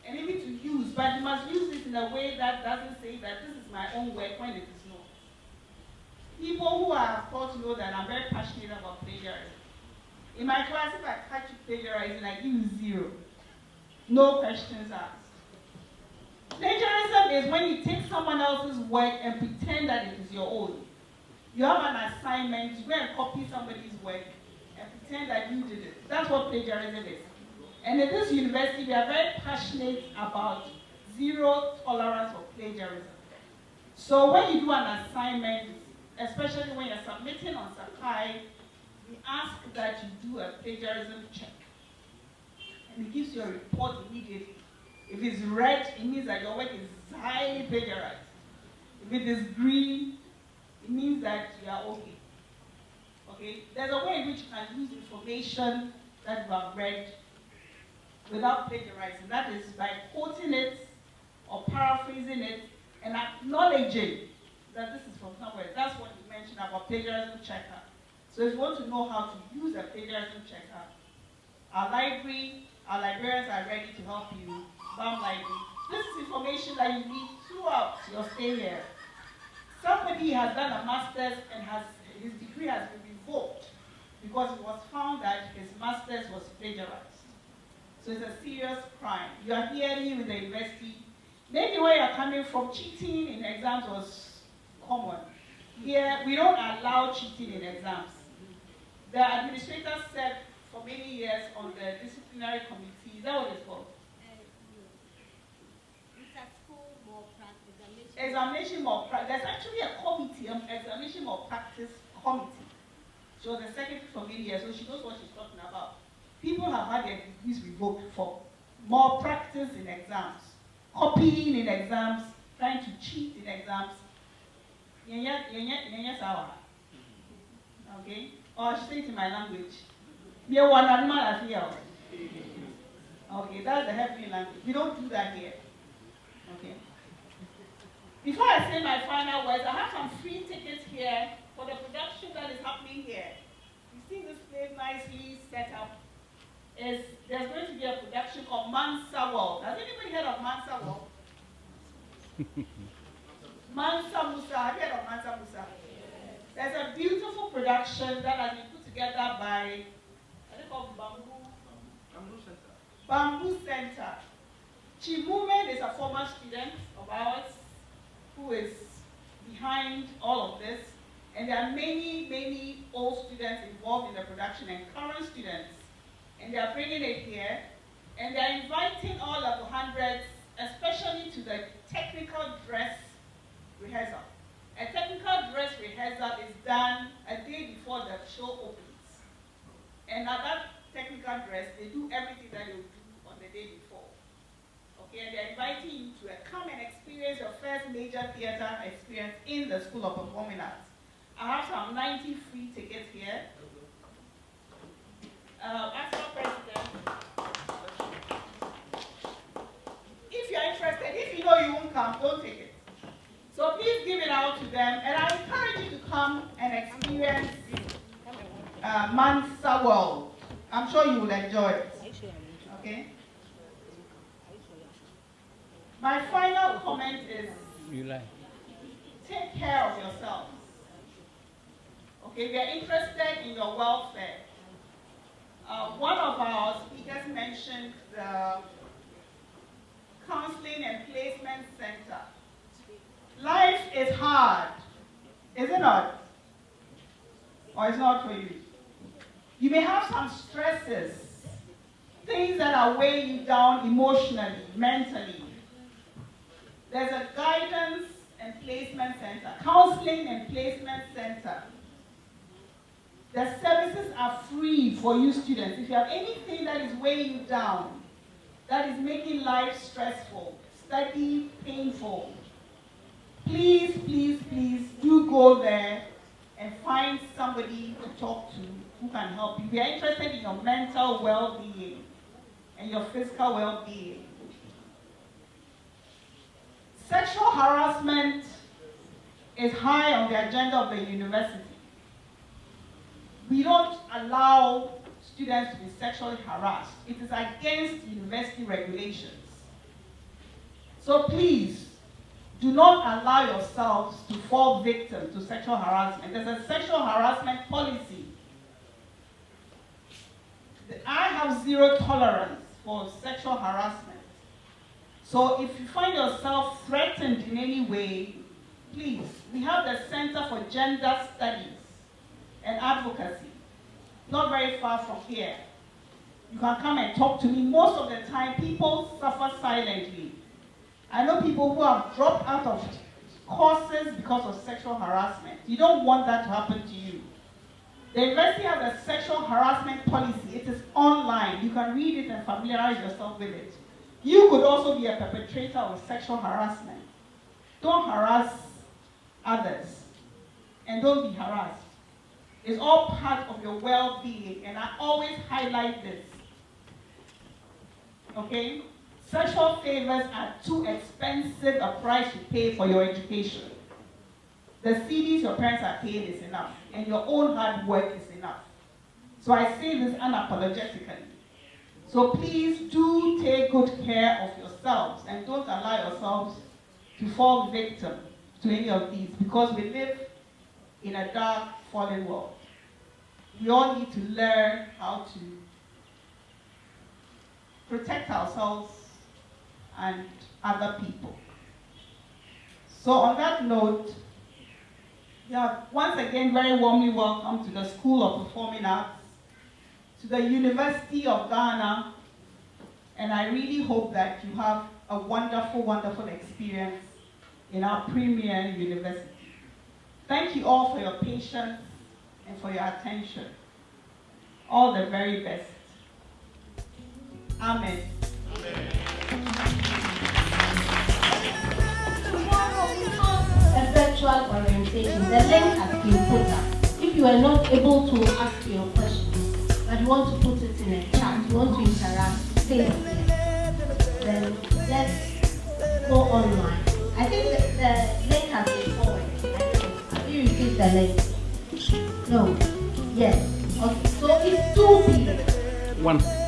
and even to use, but you must use it in a way that doesn't say that this is my own work when it is not. People who are taught know that I'm very passionate about plagiarism. In my class, if I catch you plagiarizing, I give you 0. No questions asked. Plagiarism is when you take someone else's work and pretend that it is your own. You have an assignment, you go and copy somebody's work and pretend that you did it. That's what plagiarism is. And in this university, we are very passionate about 0 tolerance for plagiarism. So when you do an assignment, especially when you're submitting on Sakai, we ask that you do a plagiarism check. And it gives you a report immediately. If it's red, it means that your work is highly plagiarized. If it is green, it means that you are okay. Okay? There's a way in which you can use information that you have read without plagiarizing. That is by quoting it or paraphrasing it and acknowledging that this is from somewhere. That's what you mentioned about plagiarism checker. So if you want to know how to use a plagiarism checker, our librarians are ready to help you. BAM Library. This is information that you need throughout your stay here. Somebody has done a master's and his degree has been revoked because it was found that his master's was plagiarized. So it's a serious crime. You are here with the university. Maybe where you're coming from, cheating in exams was common. Here, we don't allow cheating in exams. The administrator served for many years on the disciplinary committee. Is that what it's called? Examination malpractice. There's actually a committee, examination malpractice committee. She was the secretary for many years, so she knows what she's talking about. People have had their degrees revoked for malpractice in exams, copying in exams, trying to cheat in exams. Okay? Or I should say it in my language. Okay, that's the heavenly language. We don't do that here. Okay? Before I say my final words, I have some free tickets here for the production that is happening here. You see this place nicely set up. There's going to be a production called Mansa World. Has anybody heard of Mansa World? Mansa Musa. Have you heard of Mansa Musa? There's a beautiful production that has been put together by, I think called Bamboo Center. Chimumen is a former student of ours who is behind all of this. And there are many, many old students involved in the production and current students. And they are bringing it here. And they are inviting all of the hundreds, especially to the technical dress rehearsal. A technical dress rehearsal is done a day before the show opens. And at that technical dress, they do everything that they will do on the day before. Okay, and they're inviting you to come and experience your first major theater experience in the School of Performing Arts. I have some 90 free tickets here. As our president, if you're interested, if you know you won't come, don't take it. So please give it out to them, and I encourage you to come and experience Mansa World. I'm sure you will enjoy it. Okay? My final comment is, take care of yourselves. Okay, we are interested in your welfare. One of our speakers mentioned the Counseling and Placement Center. Life is hard, is it not? Or it's not for you? You may have some stresses, things that are weighing you down emotionally, mentally. There's a guidance and placement center, counseling and placement center. The services are free for you students. If you have anything that is weighing you down, that is making life stressful, study painful, please, please, please do go there and find somebody to talk to who can help you. We are interested in your mental well-being and your physical well-being. Sexual harassment is high on the agenda of the university. We don't allow students to be sexually harassed. It is against university regulations. So please, do not allow yourselves to fall victim to sexual harassment. There's a sexual harassment policy. I have zero tolerance for sexual harassment. So if you find yourself threatened in any way, please, we have the Center for Gender Studies and Advocacy, not very far from here. You can come and talk to me. Most of the time, people suffer silently. I know people who have dropped out of courses because of sexual harassment. You don't want that to happen to you. The university has a sexual harassment policy. It is online. You can read it and familiarize yourself with it. You could also be a perpetrator of sexual harassment. Don't harass others, and don't be harassed. It's all part of your well-being, and I always highlight this. Okay? Sexual favors are too expensive a price to pay for your education. The CDs your parents are paying is enough, and your own hard work is enough. So I say this unapologetically. So please do take good care of yourselves, and don't allow yourselves to fall victim to any of these, because we live in a dark, fallen world. We all need to learn how to protect ourselves and other people. So on that note, once again, very warmly welcome to the School of Performing Arts, to the University of Ghana, and I really hope that you have a wonderful, wonderful experience in our premier university. Thank you all for your patience and for your attention. All the very best. Amen. Tomorrow we have a virtual orientation. The link has been put up. If you are not able to ask your questions, but you want to put it in a chat, you want to interact, stay here, then let's go online. I think that click the link. No. Yes. Okay. So it's 2 p.m. 1.